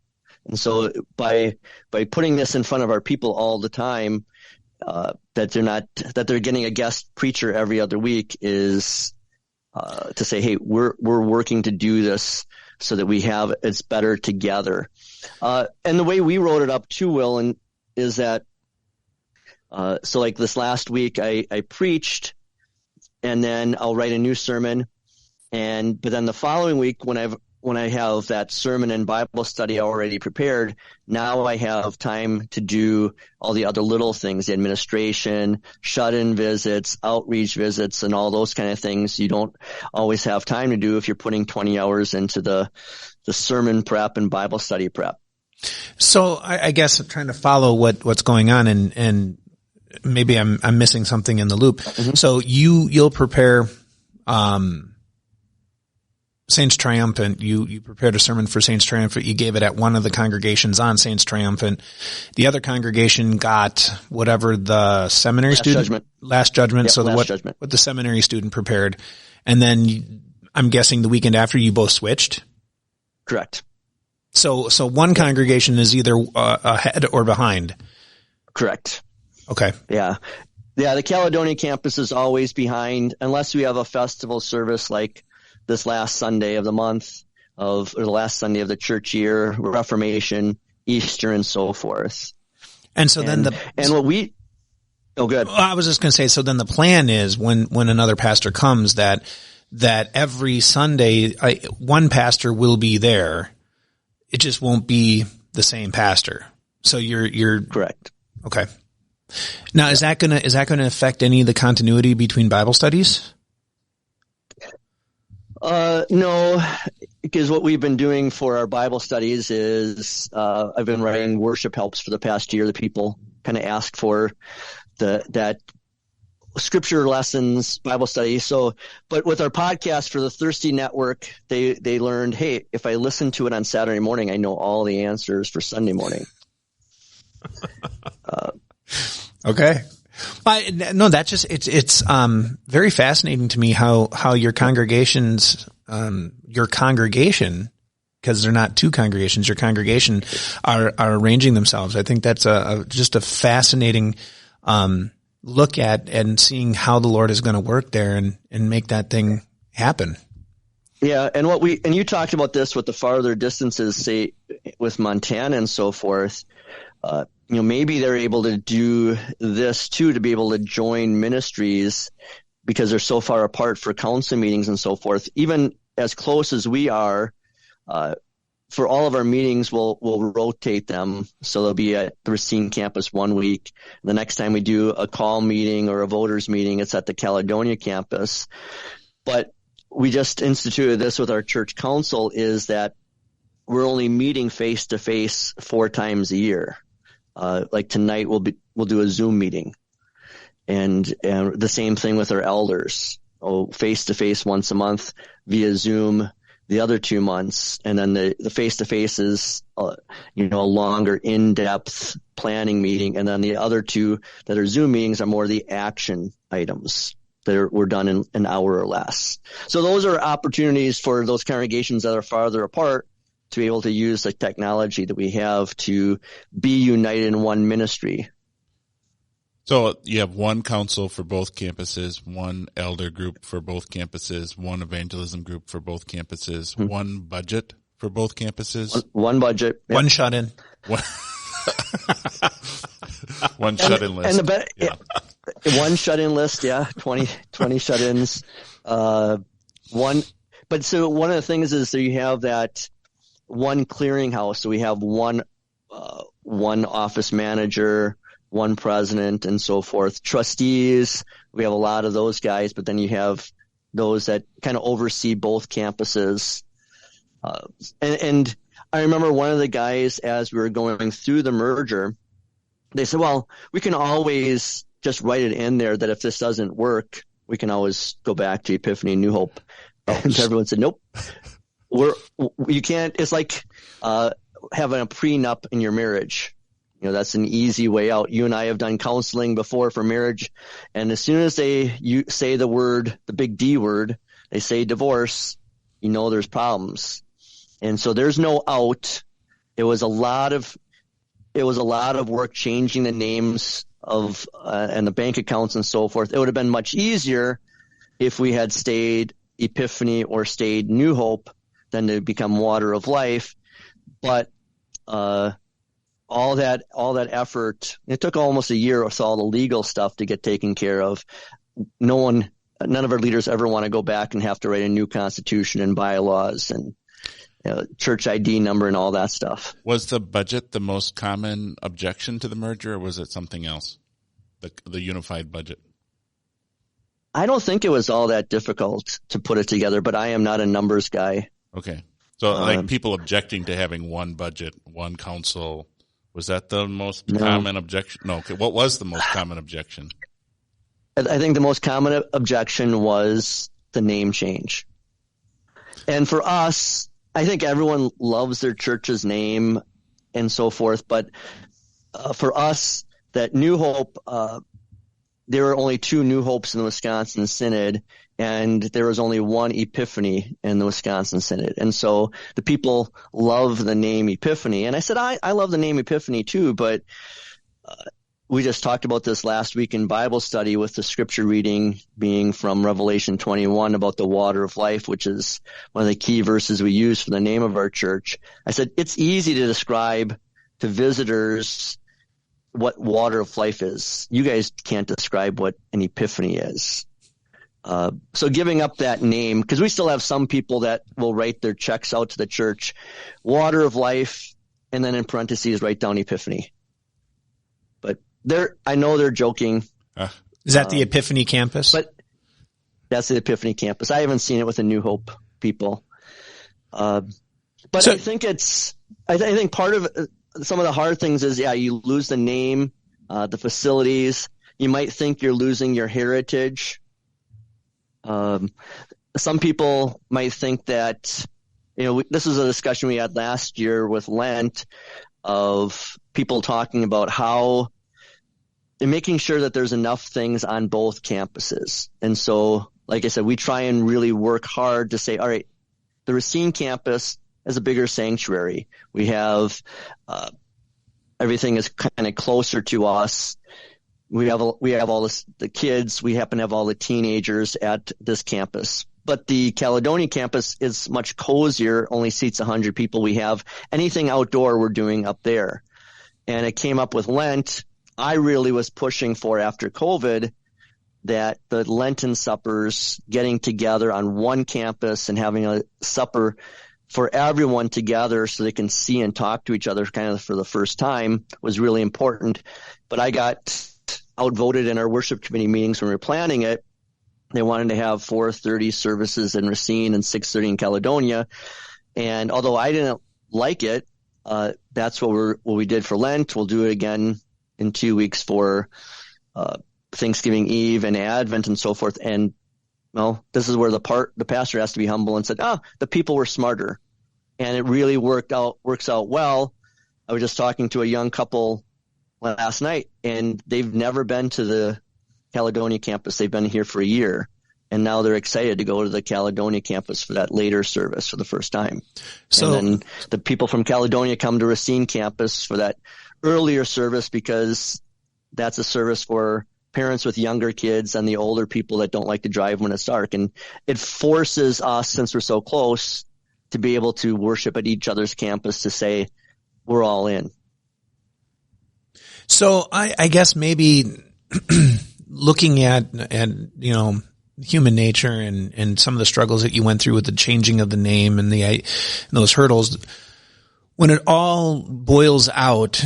And so by putting this in front of our people all the time, that they're getting a guest preacher every other week is to say, hey, we're working to do this so that it's better together. And the way we wrote it up too, Will, is that so like this last week I preached, and then I'll write a new sermon, but then the following week when I have that sermon and Bible study already prepared, now I have time to do all the other little things, the administration, shut-in visits, outreach visits, and all those kind of things you don't always have time to do if you're putting 20 hours into the sermon prep and Bible study prep. So I guess I'm trying to follow what's going on, and maybe I'm missing something in the loop. Mm-hmm. So you'll prepare, Saints Triumphant, you prepared a sermon for Saints Triumphant. You gave it at one of the congregations on Saints Triumphant. The other congregation got whatever the seminary Last Judgment. Yep, so what the seminary student prepared. And then I'm guessing the weekend after you both switched. Correct. So one congregation is either ahead or behind. Correct. Okay. Yeah. Yeah. The Caledonia campus is always behind unless we have a festival service like this last Sunday of the month or the last Sunday of the church year, Reformation, Easter, and so forth. And so then good. I was just going to say, so then the plan is when another pastor comes that every Sunday, one pastor will be there. It just won't be the same pastor. So you're correct. Okay. Now, is that going to affect any of the continuity between Bible studies? No, because what we've been doing for our Bible studies is, I've been writing worship helps for the past year. The people kind of ask for that scripture lessons, Bible study. So, but with our podcast for the Thirsty Network, they learned, hey, if I listen to it on Saturday morning, I know all the answers for Sunday morning. Okay. No, that's just, it's very fascinating to me how your congregation, because they're not two congregations, your congregation are arranging themselves. I think that's just a fascinating, look at and seeing how the Lord is going to work there and make that thing happen. Yeah. And you talked about this with the farther distances, say with Montana and so forth. Maybe they're able to do this too, to be able to join ministries because they're so far apart for council meetings and so forth. Even as close as we are, for all of our meetings, we'll rotate them. So they'll be at the Racine campus one week. The next time we do a call meeting or a voters meeting, it's at the Caledonia campus. But we just instituted this with our church council is that we're only meeting face to face 4 times a year. Like tonight we'll do a Zoom meeting and the same thing with our elders, face to face once a month via Zoom the other 2 months. And then the face to face is, a longer in-depth planning meeting. And then the other 2 that are Zoom meetings are more the action items that were done in an hour or less. So those are opportunities for those congregations that are farther apart to be able to use the technology that we have to be united in one ministry. So you have one council for both campuses, one elder group for both campuses, one evangelism group for both campuses, one budget for both campuses. One budget. Yep. One shut-in. One shut-in list. One shut-in list, yeah, 20 shut-ins. So one of the things is that you have that one clearinghouse. So we have one office manager, one president, and so forth. Trustees, we have a lot of those guys, but then you have those that kind of oversee both campuses. And I remember one of the guys, as we were going through the merger, they said, well, we can always just write it in there that if this doesn't work, we can always go back to Epiphany and New Hope. And everyone said, nope. You can't. It's like having a prenup in your marriage. That's an easy way out. You and I have done counseling before for marriage, and as soon as you say the big D word, they say divorce. There's problems, and so there's no out. It was a lot of work changing the names of and the bank accounts and so forth. It would have been much easier if we had stayed Epiphany or stayed New Hope than to become Water of Life. But all that effort, it took almost a year with all the legal stuff to get taken care of. None of our leaders ever want to go back and have to write a new constitution and bylaws and church ID number and all that stuff. Was the budget the most common objection to the merger, or was it something else? The unified budget? I don't think it was all that difficult to put it together, but I am not a numbers guy. Okay. So people objecting to having one budget, one council, was that the most common objection? No. Okay. What was the most common objection? I think the most common objection was the name change. And for us, I think everyone loves their church's name and so forth. But for us, that New Hope, there were only 2 New Hopes in the Wisconsin Synod, and there was only 1 Epiphany in the Wisconsin Synod. And so the people love the name Epiphany. And I said, I love the name Epiphany too, but we just talked about this last week in Bible study with the scripture reading being from Revelation 21 about the water of life, which is one of the key verses we use for the name of our church. I said, it's easy to describe to visitors what water of life is. You guys can't describe what an epiphany is. So giving up that name, because we still have some people that will write their checks out to the church, water of life, and then in parentheses write down epiphany. But I know they're joking. Is that the Epiphany campus? But that's the Epiphany campus. I haven't seen it with the New Hope people. But I think I think part of some of the hard things is, you lose the name, the facilities. You might think you're losing your heritage. Some people might think that, this is a discussion we had last year with Lent of people talking about how and making sure that there's enough things on both campuses. And so, like I said, we try and really work hard to say, all right, the Racine campus is a bigger sanctuary. We have everything is kind of closer to us. We have all the kids. We happen to have all the teenagers at this campus. But the Caledonia campus is much cozier, only seats 100 people. We have anything outdoor we're doing up there. And it came up with Lent. I really was pushing for, after COVID, that the Lenten suppers, getting together on one campus and having a supper for everyone together so they can see and talk to each other kind of for the first time, was really important. But I got outvoted in our worship committee meetings when we were planning it. They wanted to have 4:30 services in Racine and 6:30 in Caledonia. And although I didn't like it, that's what we did for Lent. We'll do it again in 2 weeks for Thanksgiving Eve and Advent and so forth. And this is where the pastor has to be humble and said, the people were smarter. And it really works out well. I was just talking to a young couple last night, and they've never been to the Caledonia campus. They've been here for a year, and now they're excited to go to the Caledonia campus for that later service for the first time. So, and then the people from Caledonia come to Racine campus for that earlier service, because that's a service for parents with younger kids and the older people that don't like to drive when it's dark. And it forces us, since we're so close, to be able to worship at each other's campus, to say we're all in. So I guess maybe looking at human nature and some of the struggles that you went through with the changing of the name and those hurdles, when it all boils out,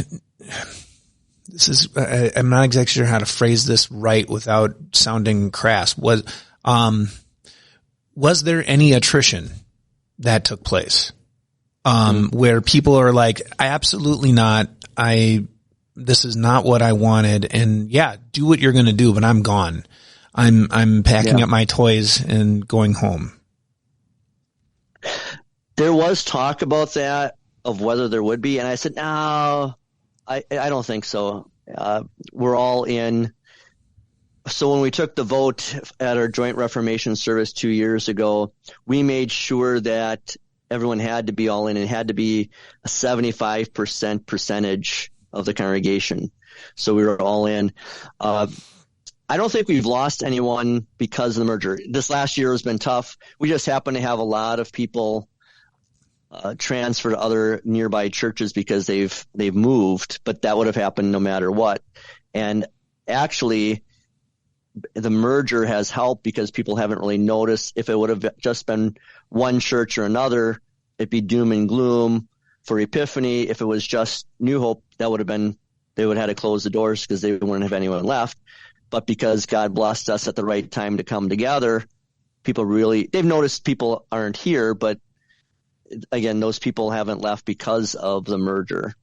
I'm not exactly sure how to phrase this right without sounding crass. Was there any attrition that took place? Where people are like, absolutely not. This is not what I wanted. And do what you're going to do, but I'm gone. I'm packing up my toys and going home. There was talk about that, of whether there would be. And I said, no, I don't think so. We're all in. So when we took the vote at our joint Reformation service 2 years ago, we made sure that everyone had to be all in. It had to be a 75% percentage of the congregation. So we were all in. I don't think we've lost anyone because of the merger. This last year has been tough. We just happen to have a lot of people transfer to other nearby churches because they've moved, but that would have happened no matter what. And actually, the merger has helped because people haven't really noticed. If it would have just been one church or another, it'd be doom and gloom. For Epiphany, if it was just New Hope, they would have had to close the doors because they wouldn't have anyone left. But because God blessed us at the right time to come together, they've noticed people aren't here, but again, those people haven't left because of the merger.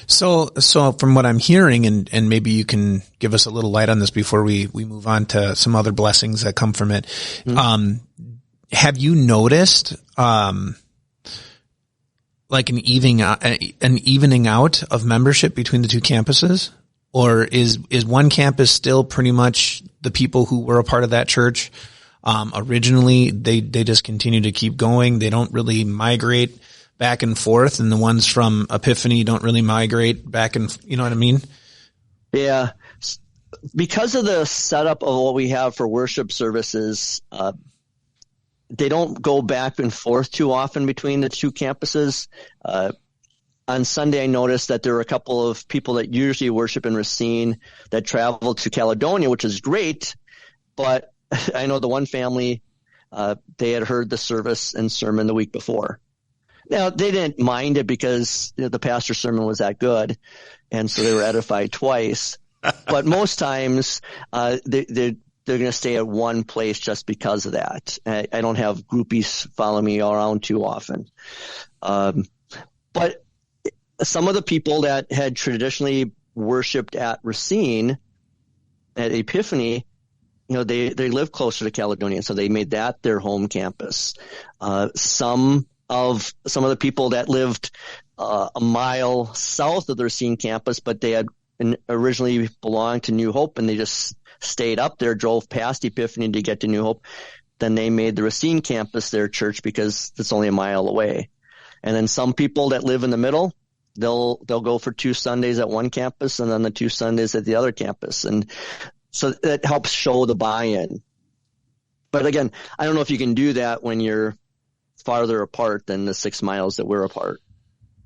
So from what I'm hearing, and maybe you can give us a little light on this before we move on to some other blessings that come from it. Mm-hmm. have you noticed, like an evening out of membership between the two campuses? Or is one campus still pretty much the people who were a part of that church originally? They just continue to keep going. They don't really migrate back and forth, and the ones from Epiphany don't really migrate back and, you know what I mean? Yeah. Because of the setup of what we have for worship services, they don't go back and forth too often between the two campuses. On Sunday, I noticed that there were a couple of people that usually worship in Racine that traveled to Caledonia, which is great. But I know the one family, they had heard the service and sermon the week before. Now, they didn't mind it because the pastor's sermon was that good, and so they were edified twice. But most times, they're going to stay at one place just because of that. I don't have groupies follow me around too often. But some of the people that had traditionally worshipped at Racine, at Epiphany, they live closer to Caledonia, so they made that their home campus. Some of the people that lived a mile south of the Racine campus, but they had originally belonged to New Hope, and they just stayed up there, drove past Epiphany to get to New Hope. Then they made the Racine campus their church because it's only a mile away. And then some people that live in the middle, they'll go for 2 Sundays at one campus and then the 2 Sundays at the other campus. And so that helps show the buy-in. But again, I don't know if you can do that when you're farther apart than the 6 miles that we're apart.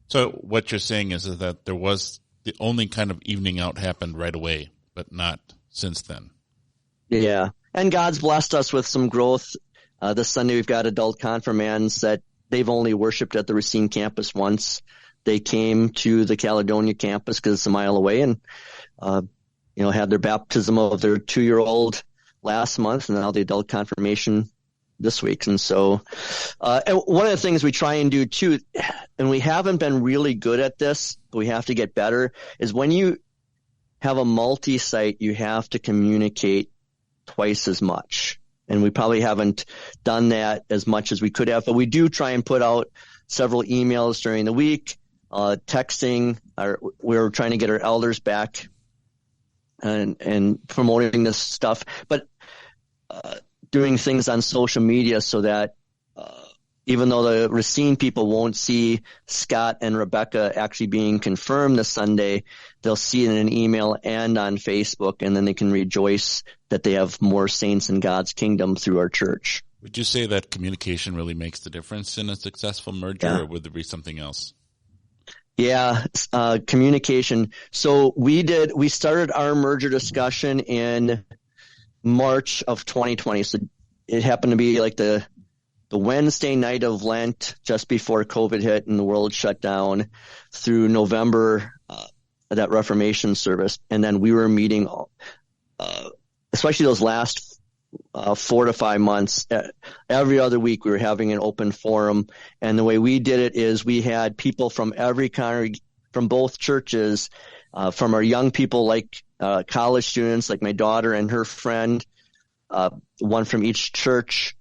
So what you're saying is that there was the only kind of evening out happened right away, but not since then. Yeah. And God's blessed us with some growth. This Sunday we've got adult confirmands that they've only worshiped at the Racine campus once. They came to the Caledonia campus because it's a mile away, and had their baptism of their 2-year-old last month, and now the adult confirmation this week. And so and one of the things we try and do too, and we haven't been really good at this, but we have to get better, is when you have a multi-site, you have to communicate twice as much. And we probably haven't done that as much as we could have, but we do try and put out several emails during the week, texting. We're trying to get our elders back and promoting this stuff, but doing things on social media so that even though the Racine people won't see Scott and Rebecca actually being confirmed this Sunday, they'll see it in an email and on Facebook, and then they can rejoice that they have more saints in God's kingdom through our church. Would you say that communication really makes the difference in a successful merger, or would there be something else? Yeah, communication. So we started our merger discussion in March of 2020. So it happened to be like the Wednesday night of Lent, just before COVID hit and the world shut down, through November, that Reformation service. And then we were meeting, especially those last 4 to 5 months, every other week we were having an open forum. And the way we did it is we had people from from both churches, from our young people, like college students, like my daughter and her friend, one from each church.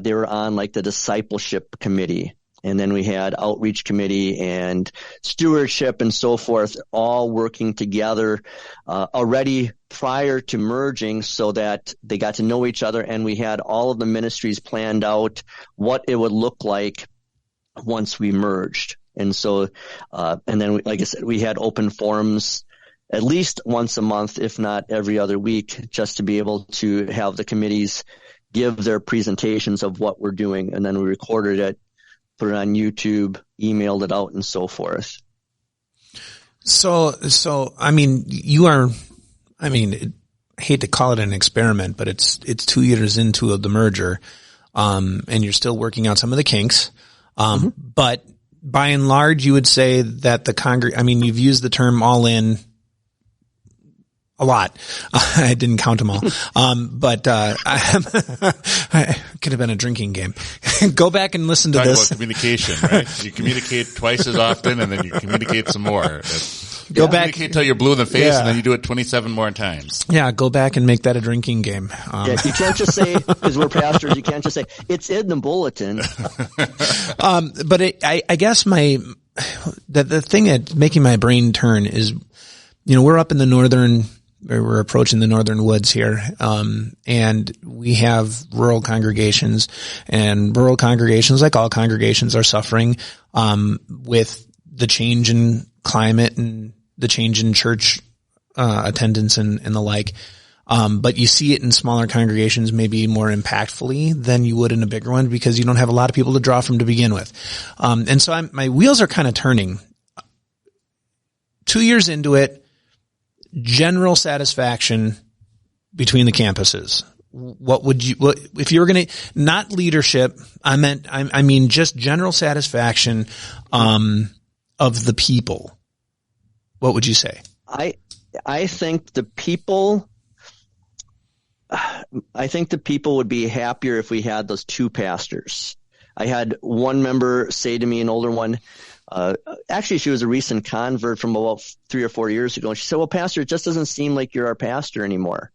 They were on like the discipleship committee. And then we had outreach committee and stewardship and so forth, all working together already prior to merging, so that they got to know each other. And we had all of the ministries planned out, what it would look like once we merged. And so, and then, like I said, we had open forums at least once a month, if not every other week, just to be able to have the committees give their presentations of what we're doing. And then we recorded it, put it on YouTube, emailed it out, and so forth. So, I mean, I hate to call it an experiment, but it's 2 years into the merger, and you're still working out some of the kinks. But by and large, you would say that you've used the term all in a lot. I didn't count them all. But I could have been a drinking game. Go back and listen to this. Talk about communication, right? You communicate twice as often and then you communicate some more. Go back until you're blue in the face, and then you do it 27 more times. Yeah, go back and make that a drinking game. You can't just say, because we're pastors, you can't just say, it's in the bulletin. But I guess the thing that's making my brain turn is, we're up in we're approaching the northern woods here. And we have rural congregations, and rural congregations, like all congregations, are suffering, with the change in climate and the change in church, attendance and the like. But you see it in smaller congregations maybe more impactfully than you would in a bigger one, because you don't have a lot of people to draw from to begin with. And so my wheels are kind of turning. 2 years into it, general satisfaction between the campuses. If you were going to, not leadership, I mean just general satisfaction, of the people. What would you say? I think the people would be happier if we had those two pastors. I had one member say to me, an older one, actually she was a recent convert from about 3 or 4 years ago. And she said, well, Pastor, it just doesn't seem like you're our pastor anymore.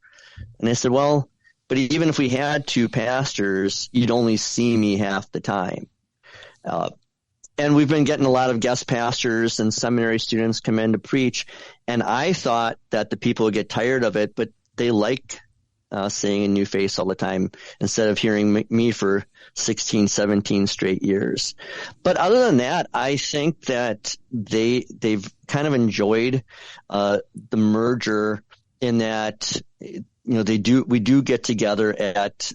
And I said, well, but even if we had two pastors, you'd only see me half the time. And we've been getting a lot of guest pastors and seminary students come in to preach. And I thought that the people would get tired of it, but they like seeing a new face all the time instead of hearing me for 16, 17 straight years. But other than that, I think that they've kind of enjoyed the merger in that, we do get together at,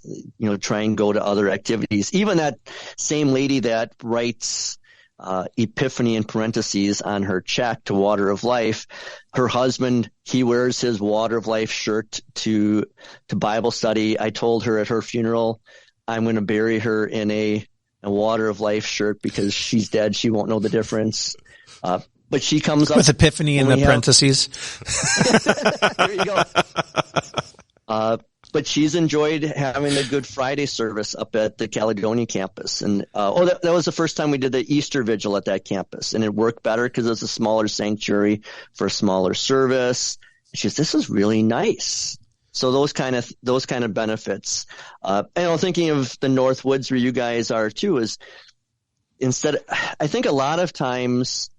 try and go to other activities. Even that same lady that writes Epiphany in parentheses on her check to Water of Life, her husband, he wears his Water of Life shirt to Bible study. I told her at her funeral, I'm going to bury her in a Water of Life shirt because she's dead. She won't know the difference. But she comes up with Epiphany in the parentheses. There you go. But she's enjoyed having the Good Friday service up at the Caledonia campus. And that was the first time we did the Easter vigil at that campus. And it worked better because it's a smaller sanctuary for a smaller service. She says, this is really nice. So those kind of benefits. Thinking of the North Woods where you guys are too, is I think a lot of times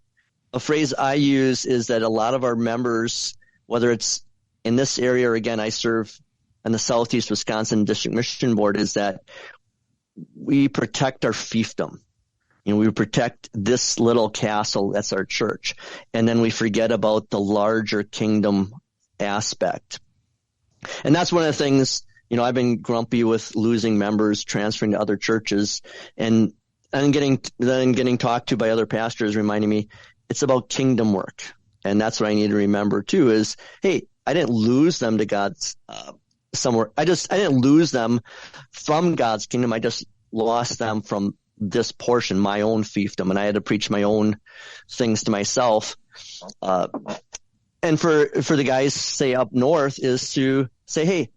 a phrase I use is that a lot of our members, whether it's in this area or again, I serve on the Southeast Wisconsin District Mission Board, is that we protect our fiefdom. We protect this little castle that's our church. And then we forget about the larger kingdom aspect. And that's one of the things, I've been grumpy with losing members, transferring to other churches, and getting talked to by other pastors reminding me it's about kingdom work. And that's what I need to remember too is, hey, I didn't lose them to God's somewhere. I didn't lose them from God's kingdom. I just lost them from this portion, my own fiefdom, and I had to preach my own things to myself. And for the guys, say up north, is to say, hey,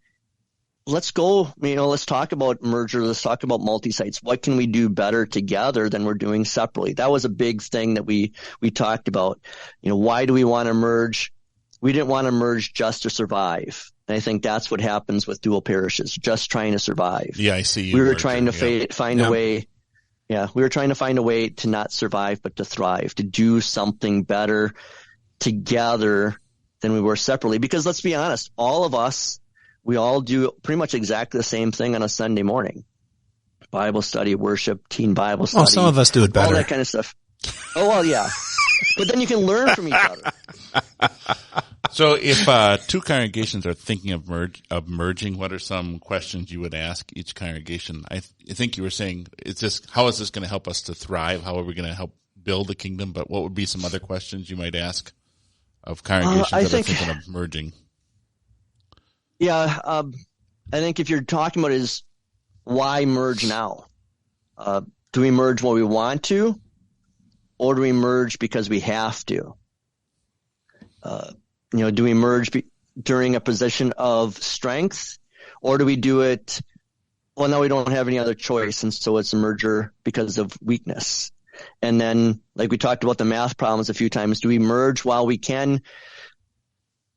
let's go, let's talk about merger. Let's talk about multi-sites. What can we do better together than we're doing separately? That was a big thing that we talked about. Why do we want to merge? We didn't want to merge just to survive. And I think that's what happens with dual parishes, just trying to survive. Yeah, I see you. We were trying to find a way. Yeah, we were trying to find a way to not survive, but to thrive, to do something better together than we were separately. Because let's be honest, all of us, we all do pretty much exactly the same thing on a Sunday morning. Bible study, worship, teen Bible study. Oh, some of us do it better. All that kind of stuff. Oh, well, yeah. But then you can learn from each other. So if two congregations are thinking of merging, what are some questions you would ask each congregation? I think you were saying, how is this going to help us to thrive? How are we going to help build the kingdom? But what would be some other questions you might ask of congregations that are thinking of merging? Yeah, I think if you're talking about is why merge now? Do we merge when we want to, or do we merge because we have to? Do we merge during a position of strength, or do we do it, well, now we don't have any other choice, and so it's a merger because of weakness? And then, like we talked about the math problems a few times, do we merge while we can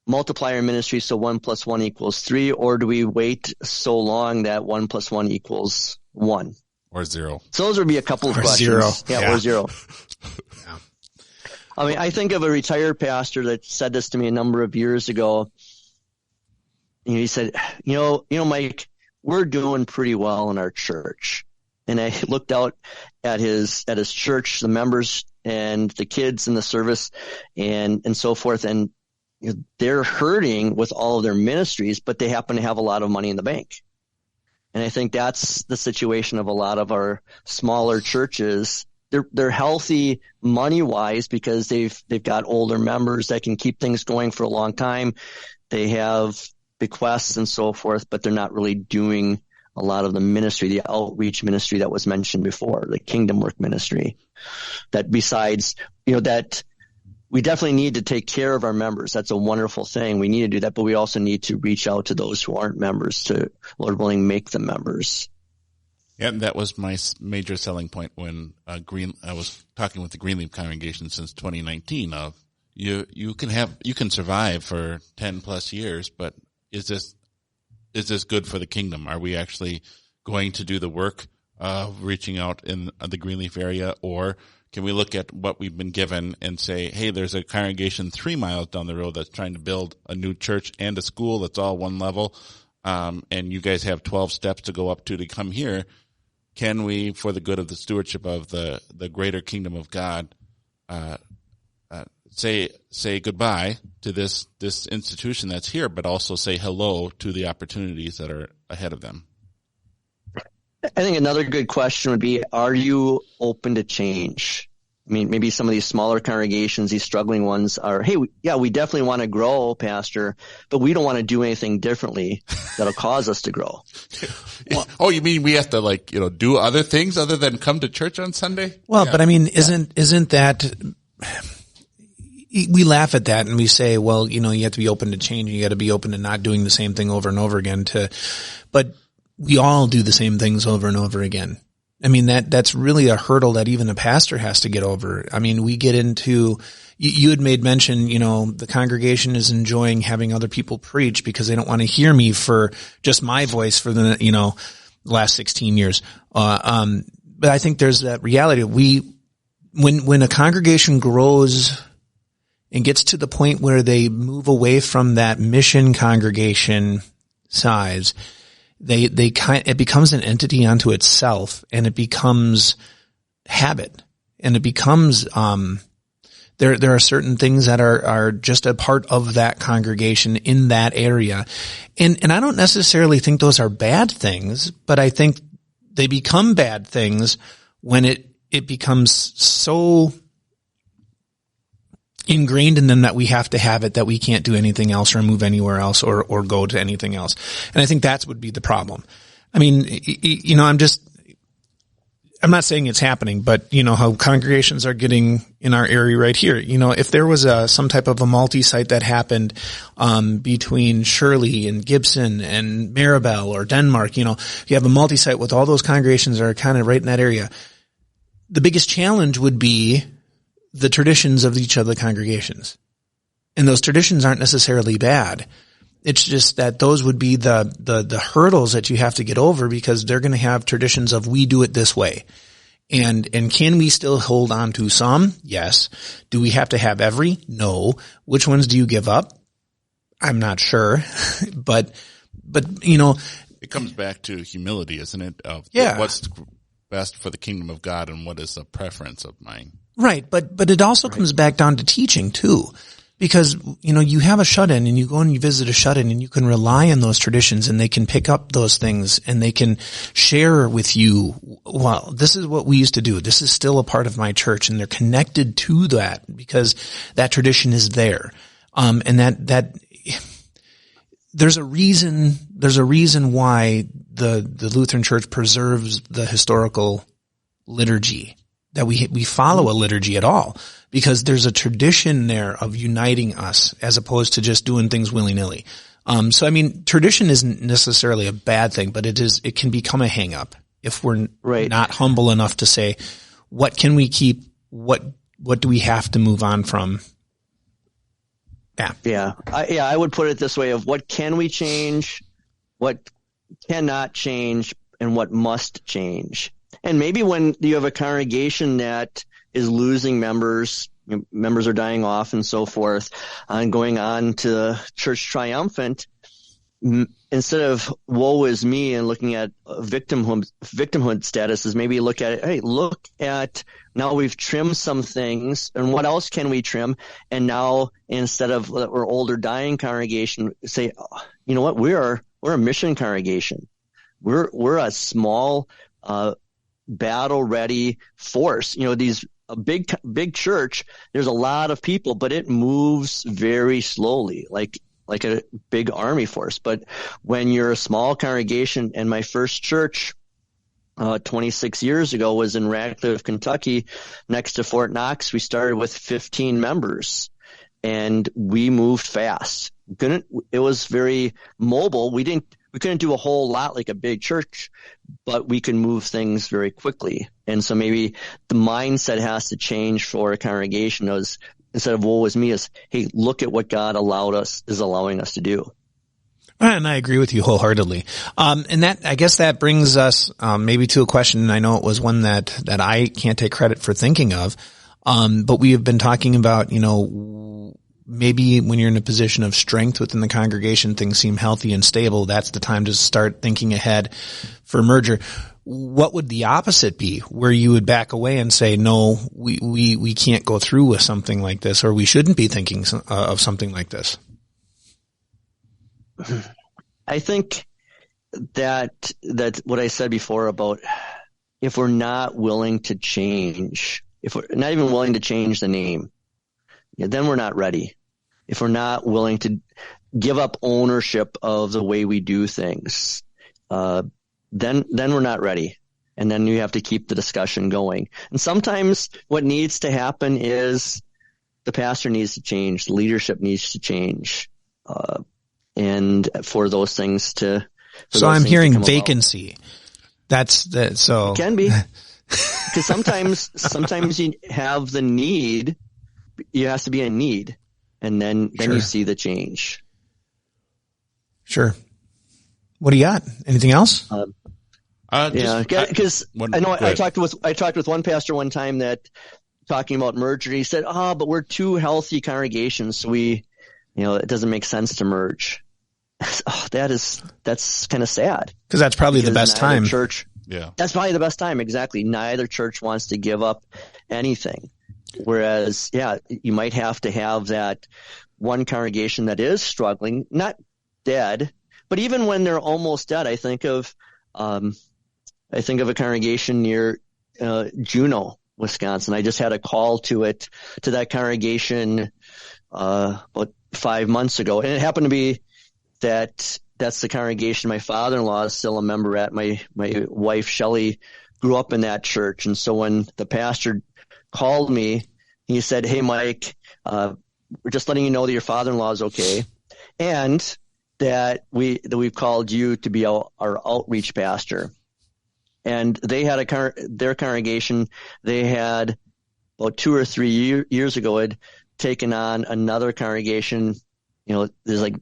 multiply our ministry so 1 + 1 = 3, or do we wait so long that 1 + 1 = 1? Or 0. So those would be a couple of questions. 0. Yeah, or 0. Yeah. I mean, I think of a retired pastor that said this to me a number of years ago. And he said, you know, Mike, we're doing pretty well in our church. And I looked out at his church, the members and the kids in the service and so forth. And they're hurting with all of their ministries, but they happen to have a lot of money in the bank. And I think that's the situation of a lot of our smaller churches. They're healthy money-wise because they've got older members that can keep things going for a long time. They have bequests and so forth, but they're not really doing a lot of the ministry, the outreach ministry that was mentioned before, the kingdom work ministry. That besides, that we definitely need to take care of our members. That's a wonderful thing. We need to do that, but we also need to reach out to those who aren't members to, Lord willing, make them members. Yeah, and that was my major selling point when I was talking with the Greenleaf congregation since 2019 of you can survive for 10 plus years, but is this good for the kingdom? Are we actually going to do the work of reaching out in the Greenleaf area, or can we look at what we've been given and say, hey, there's a congregation 3 miles down the road that's trying to build a new church and a school that's all one level, and you guys have 12 steps to go up to come here. Can we, for the good of the stewardship of the greater kingdom of God, say goodbye to this institution that's here, but also say hello to the opportunities that are ahead of them? I think another good question would be, are you open to change? I mean, maybe some of these smaller congregations, these struggling ones are, hey, we definitely want to grow, Pastor, but we don't want to do anything differently that'll cause us to grow. Well, oh, you mean we have to do other things other than come to church on Sunday? Well, yeah. But I mean, isn't that, we laugh at that and we say, well, you have to be open to change. You got to be open to not doing the same thing over and over again but we all do the same things over and over again. I mean, that's really a hurdle that even a pastor has to get over. I mean, we get into, you had made mention, the congregation is enjoying having other people preach because they don't want to hear me for just my voice for the, last 16 years. But I think there's that reality. When a congregation grows and gets to the point where they move away from that mission congregation size, it becomes an entity unto itself, and it becomes habit, and it becomes, there are certain things that are just a part of that congregation in that area. And I don't necessarily think those are bad things, but I think they become bad things when it becomes so ingrained in them that we have to have it, that we can't do anything else or move anywhere else or go to anything else. And I think that would be the problem. I mean, I'm not saying it's happening, but how congregations are getting in our area right here. If there was some type of a multi-site that happened, between Shirley and Gibson and Maribel or Denmark, you have a multi-site with all those congregations that are kind of right in that area. The biggest challenge would be the traditions of each of the congregations. And those traditions aren't necessarily bad. It's just that those would be the hurdles that you have to get over, because they're going to have traditions of, we do it this way. And can we still hold on to some? Yes. Do we have to have every? No. Which ones do you give up? I'm not sure. but it comes back to humility, isn't it? Yeah. What's best for the kingdom of God and what is the preference of mine? Right. But it also comes back down to teaching too, because, you have a shut-in and you go and you visit a shut-in and you can rely on those traditions, and they can pick up those things and they can share with you, well, this is what we used to do. This is still a part of my church, and they're connected to that because that tradition is there. And that there's a reason why the Lutheran Church preserves the historical liturgy, that we follow a liturgy at all, because there's a tradition there of uniting us as opposed to just doing things willy-nilly. So I mean, tradition isn't necessarily a bad thing, but it can become a hang up if we're not humble enough to say, what can we keep? What do we have to move on from? Yeah. I would put it this way of what can we change, what cannot change, and what must change. And maybe when you have a congregation that is losing members are dying off and so forth, and going on to church triumphant, instead of woe is me and looking at victimhood status, is maybe look at it, hey, look at now we've trimmed some things, and what else can we trim? And now instead of we're older dying congregation, say, oh, you know what, we're a mission congregation. We're a small battle ready force. A big church, there's a lot of people, but it moves very slowly, like a big army force. But when you're a small congregation, and my first church 26 years ago was in Radcliffe, Kentucky, next to Fort Knox, we started with 15 members, and we moved fast. It was very mobile. We couldn't do a whole lot like a big church, but we can move things very quickly. And so maybe the mindset has to change for a congregation instead of woe is me, is, hey, look at what God is allowing us to do. And I agree with you wholeheartedly. And I guess that brings us, maybe to a question. And I know it was one that I can't take credit for thinking of. But we have been talking about, maybe when you're in a position of strength within the congregation, things seem healthy and stable. That's the time to start thinking ahead for merger. What would the opposite be, where you would back away and say, no, we can't go through with something like this, or we shouldn't be thinking of something like this? I think that what I said before about if we're not willing to change, if we're not even willing to change the name, then we're not ready. If we're not willing to give up ownership of the way we do things, then we're not ready. And then you have to keep the discussion going. And sometimes what needs to happen is the pastor needs to change, the leadership needs to change, and for those things to. So I'm hearing vacancy. So it can be, because sometimes you have the need. You have to be in need, and then Sure. you see the change. Sure. What do you got? Anything else? Because I know I talked with one pastor one time that talking about merger. He said, but we're two healthy congregations, so it doesn't make sense to merge. That's kind of sad. Because that's probably the best time. Church, that's probably the best time. Exactly. Neither church wants to give up anything. Whereas, you might have to have that one congregation that is struggling, not dead, but even when they're almost dead, I think of a congregation near Juneau, Wisconsin. I just had a call to that congregation about 5 months ago, and it happened to be that's the congregation my father-in-law is still a member at. My wife Shelley grew up in that church, and so when the pastor called me, he said, "Hey, Mike, we're just letting you know that your father-in-law is okay, and that we've called you to be our outreach pastor." And they had their congregation. They had about 2 or 3 years ago had taken on another congregation. There's like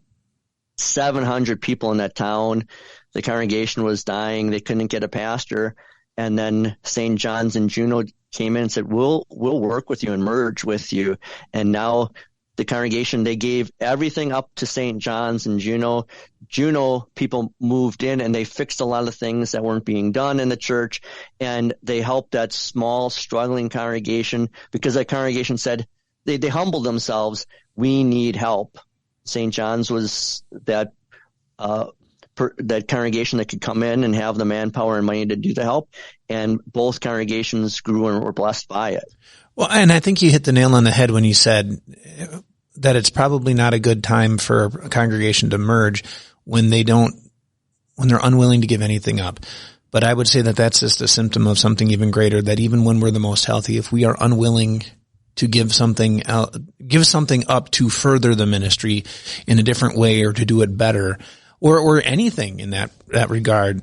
700 people in that town. The congregation was dying. They couldn't get a pastor. And then St. John's and Juneau came in and said, we'll work with you and merge with you. And now the congregation, they gave everything up to St. John's and Juneau. Juneau people moved in and they fixed a lot of things that weren't being done in the church. And they helped that small, struggling congregation, because that congregation said, they humbled themselves. We need help. St. John's was that congregation that could come in and have the manpower and money to do the help. And both congregations grew and were blessed by it. Well, and I think you hit the nail on the head when you said that it's probably not a good time for a congregation to merge when they're unwilling to give anything up. But I would say that that's just a symptom of something even greater, that even when we're the most healthy, if we are unwilling to give something up to further the ministry in a different way, or to do it better, or anything in that regard,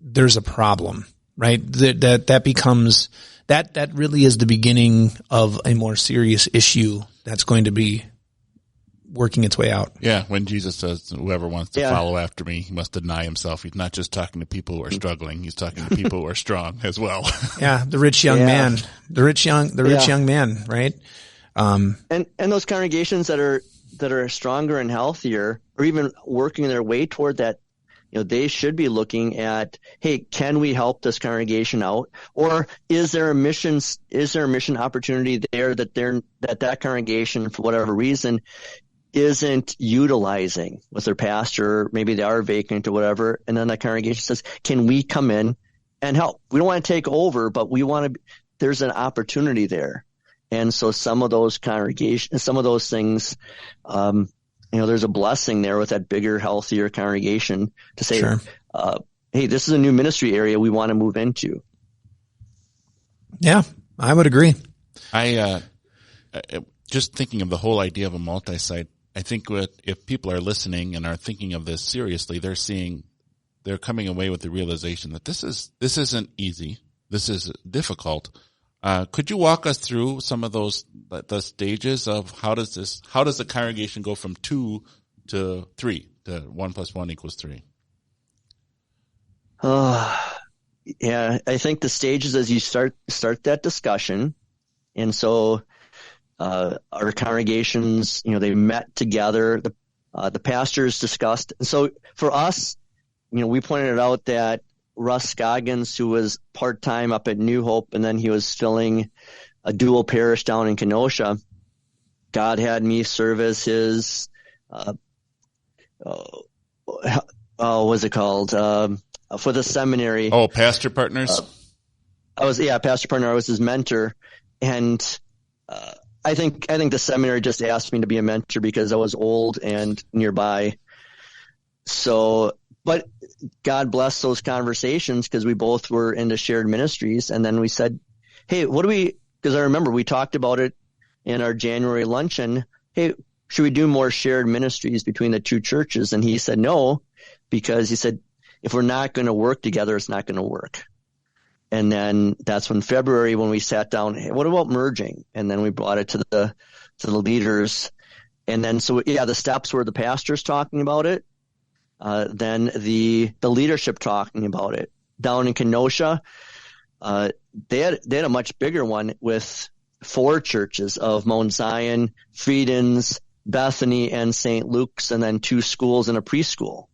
there's a problem. right? That becomes, that really is the beginning of a more serious issue that's going to be working its way out. Yeah, when Jesus says, whoever wants to follow after me, he must deny himself. He's not just talking to people who are struggling. He's talking to people who are strong as well. Yeah, the rich young man, the rich young man, right? And those congregations that are stronger and healthier, or even working their way toward that, they should be looking at, hey, can we help this congregation out? Or is there a mission opportunity there that congregation, for whatever reason, isn't utilizing with their pastor? Maybe they are vacant or whatever. And then the congregation says, can we come in and help? We don't want to take over, but there's an opportunity there. And so some of those congregations, some of those things, there's a blessing there with that bigger, healthier congregation to say, sure. Hey, this is a new ministry area we want to move into. Yeah, I would agree. I just thinking of the whole idea of a multi-site, I think if people are listening and are thinking of this seriously, they're coming away with the realization that this isn't easy. This is difficult. Could you walk us through some of the stages of how does the congregation go from 2 to 3 to 1 + 1 = 3? Yeah, I think the stages as you start that discussion. And so, our congregations, they met together, the pastors discussed. And so for us, we pointed out that Russ Scoggins, who was part-time up at New Hope, and then he was filling a dual parish down in Kenosha. God had me serve as his, what's it called? For the seminary. Oh, pastor partners? Pastor partner. I was his mentor. And, I think the seminary just asked me to be a mentor because I was old and nearby. So, but God bless those conversations because we both were into shared ministries. And then we said, hey, because I remember we talked about it in our January luncheon. Hey, should we do more shared ministries between the two churches? And he said no, because he said, if we're not going to work together, it's not going to work. And then that's when February, when we sat down, hey, what about merging? And then we brought it to the leaders. And then, the steps were the pastors talking about it. Then the leadership talking about it. Down in Kenosha, they had a much bigger one with 4 churches of Mount Zion, Friedens, Bethany, and St. Luke's, and then 2 schools and a preschool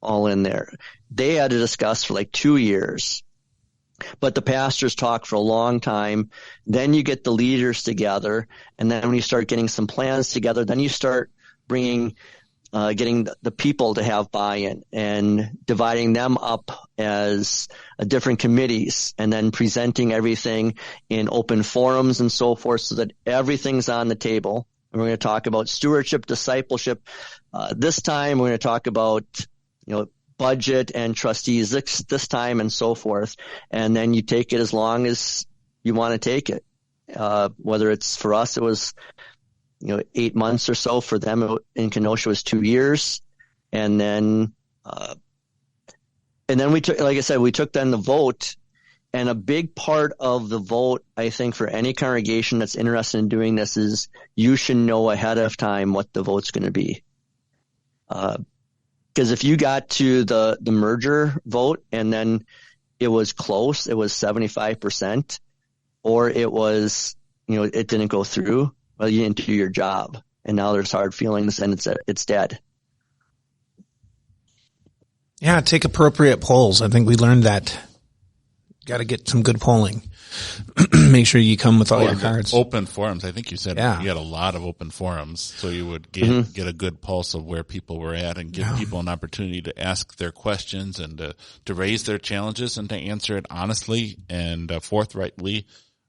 all in there. They had to discuss for like 2 years. But the pastors talk for a long time. Then you get the leaders together. And then when you start getting some plans together, then you start getting the people to have buy-in and dividing them up as different committees, and then presenting everything in open forums and so forth so that everything's on the table. And we're going to talk about stewardship, discipleship. This time we're going to talk about, budget and trustees this time and so forth. And then you take it as long as you want to take it. Whether it's, for us, it was 8 months or so. For them in Kenosha was 2 years. And then we took, like I said, we took then the vote, and a big part of the vote, I think, for any congregation that's interested in doing this is you should know ahead of time what the vote's going to be. Because if you got to the merger vote and then it was close, it was 75%, or it was, it didn't go through, well, you didn't do your job, and now there's hard feelings and it's dead. Yeah, take appropriate polls. I think we learned that. Got to get some good polling. Make sure you come with all your cards. Open forums. I think you said you had a lot of open forums, so you would get a good pulse of where people were at and give people an opportunity to ask their questions and to raise their challenges and to answer it honestly and forthrightly.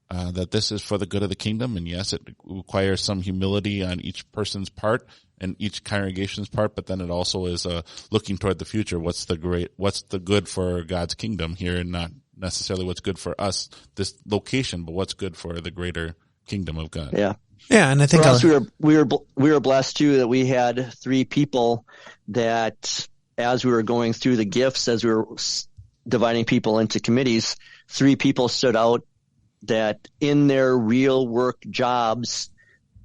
That this is for the good of the kingdom, and yes, it requires some humility on each person's part and each congregation's part, but then it also is looking toward the future. What's the good for God's kingdom here, and not necessarily what's good for us, this location, but what's good for the greater kingdom of God. Yeah. Yeah. And I think for us, we were blessed too that we had 3 people that, as we were going through the gifts, as we were dividing people into committees, 3 people stood out that in their real work jobs,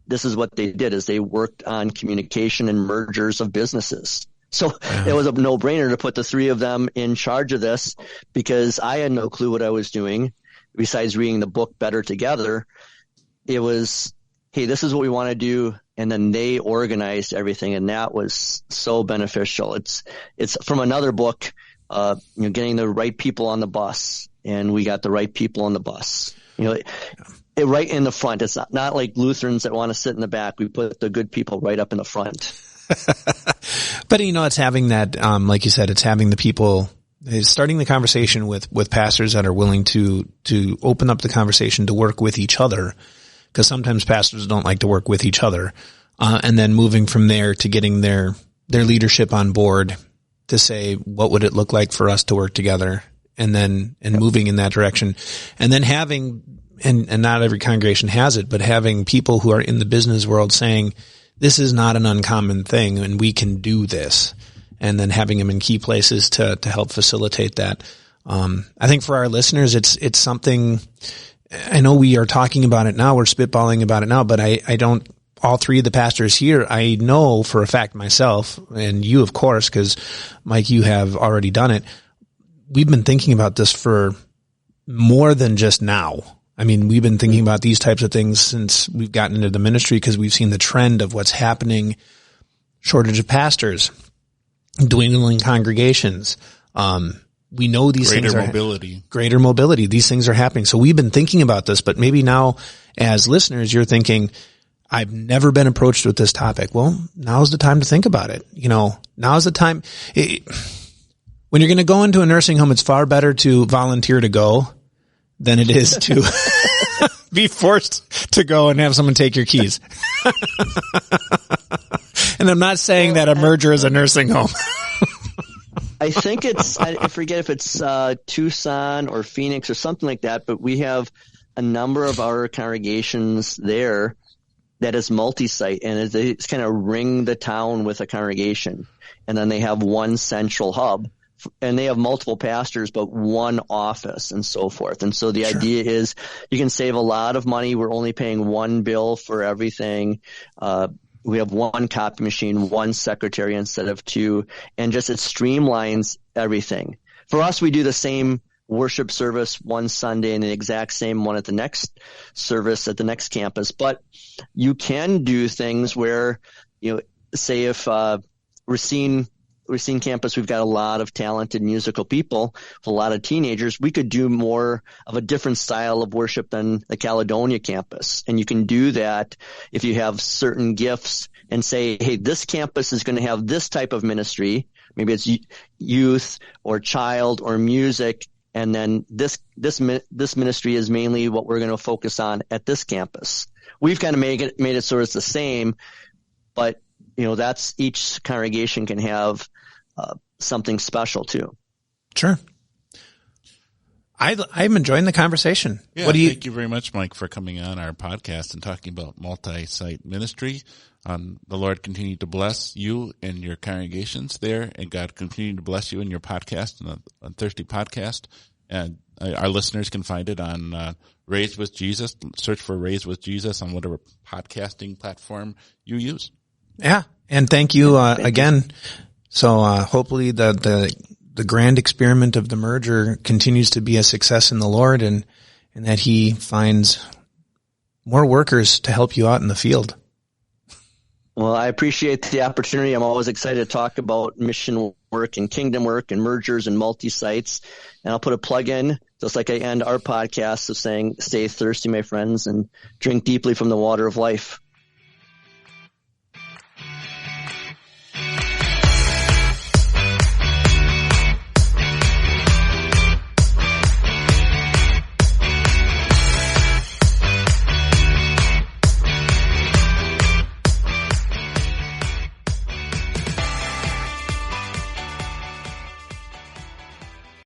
this is what they did, is they worked on communication and mergers of businesses. So it was a no-brainer to put the 3 of them in charge of this, because I had no clue what I was doing besides reading the book Better Together. It was, hey, this is what we want to do. And then they organized everything. And that was so beneficial. It's from another book, getting the right people on the bus, and we got the right people on the bus, right in the front. It's not like Lutherans that want to sit in the back. We put the good people right up in the front. But it's having that, like you said, it's having the people, it's starting the conversation with pastors that are willing to open up the conversation to work with each other, because sometimes pastors don't like to work with each other, and then moving from there to getting their leadership on board to say, what would it look like for us to work together, and moving in that direction, and then having, and not every congregation has it, but having people who are in the business world saying, this is not an uncommon thing and we can do this, and then having them in key places to help facilitate that. I think for our listeners, it's something, I know we are talking about it now, we're spitballing about it now, but I don't, all 3 of the pastors here, I know for a fact myself, and you of course, because Mike, you have already done it. We've been thinking about this for more than just now. I mean, we've been thinking about these types of things since we've gotten into the ministry, because we've seen the trend of what's happening, shortage of pastors, dwindling congregations. We know these things are greater mobility. These things are happening. So we've been thinking about this, but maybe now as listeners, you're thinking, I've never been approached with this topic. Well, now's the time to think about it. Now's the time. When you're going to go into a nursing home, it's far better to volunteer to go than it is to be forced to go and have someone take your keys. And I'm not saying that a merger is a nursing home. I think I forget if it's Tucson or Phoenix or something like that, but we have a number of our congregations there that is multi-site, and it's kind of ring the town with a congregation. And then they have one central hub, and they have multiple pastors, but one office and so forth. And so the idea is you can save a lot of money. We're only paying one bill for everything. We have one copy machine, one secretary instead of 2, and just it streamlines everything. For us, we do the same worship service one Sunday and the exact same one at the next service at the next campus. But you can do things where, say if Racine campus, we've got a lot of talented musical people, a lot of teenagers. We could do more of a different style of worship than the Caledonia campus. And you can do that if you have certain gifts and say, hey, this campus is going to have this type of ministry. Maybe it's youth or child or music. And then this ministry is mainly what we're going to focus on at this campus. We've kind of made it so it's the same, but that's each congregation can have something special too. Sure. I'm enjoying the conversation. Yeah, thank you very much, Mike, for coming on our podcast and talking about multi-site ministry. The Lord continue to bless you and your congregations there, and God continue to bless you and your podcast on Thirsty Podcast. And our listeners can find it on Raised with Jesus. Search for Raised with Jesus on whatever podcasting platform you use. Yeah, and thank you again. So hopefully the grand experiment of the merger continues to be a success in the Lord, and that He finds more workers to help you out in the field. Well, I appreciate the opportunity. I'm always excited to talk about mission work and kingdom work and mergers and multi-sites. And I'll put a plug in, just like I end our podcast, of saying, stay thirsty, my friends, and drink deeply from the water of life.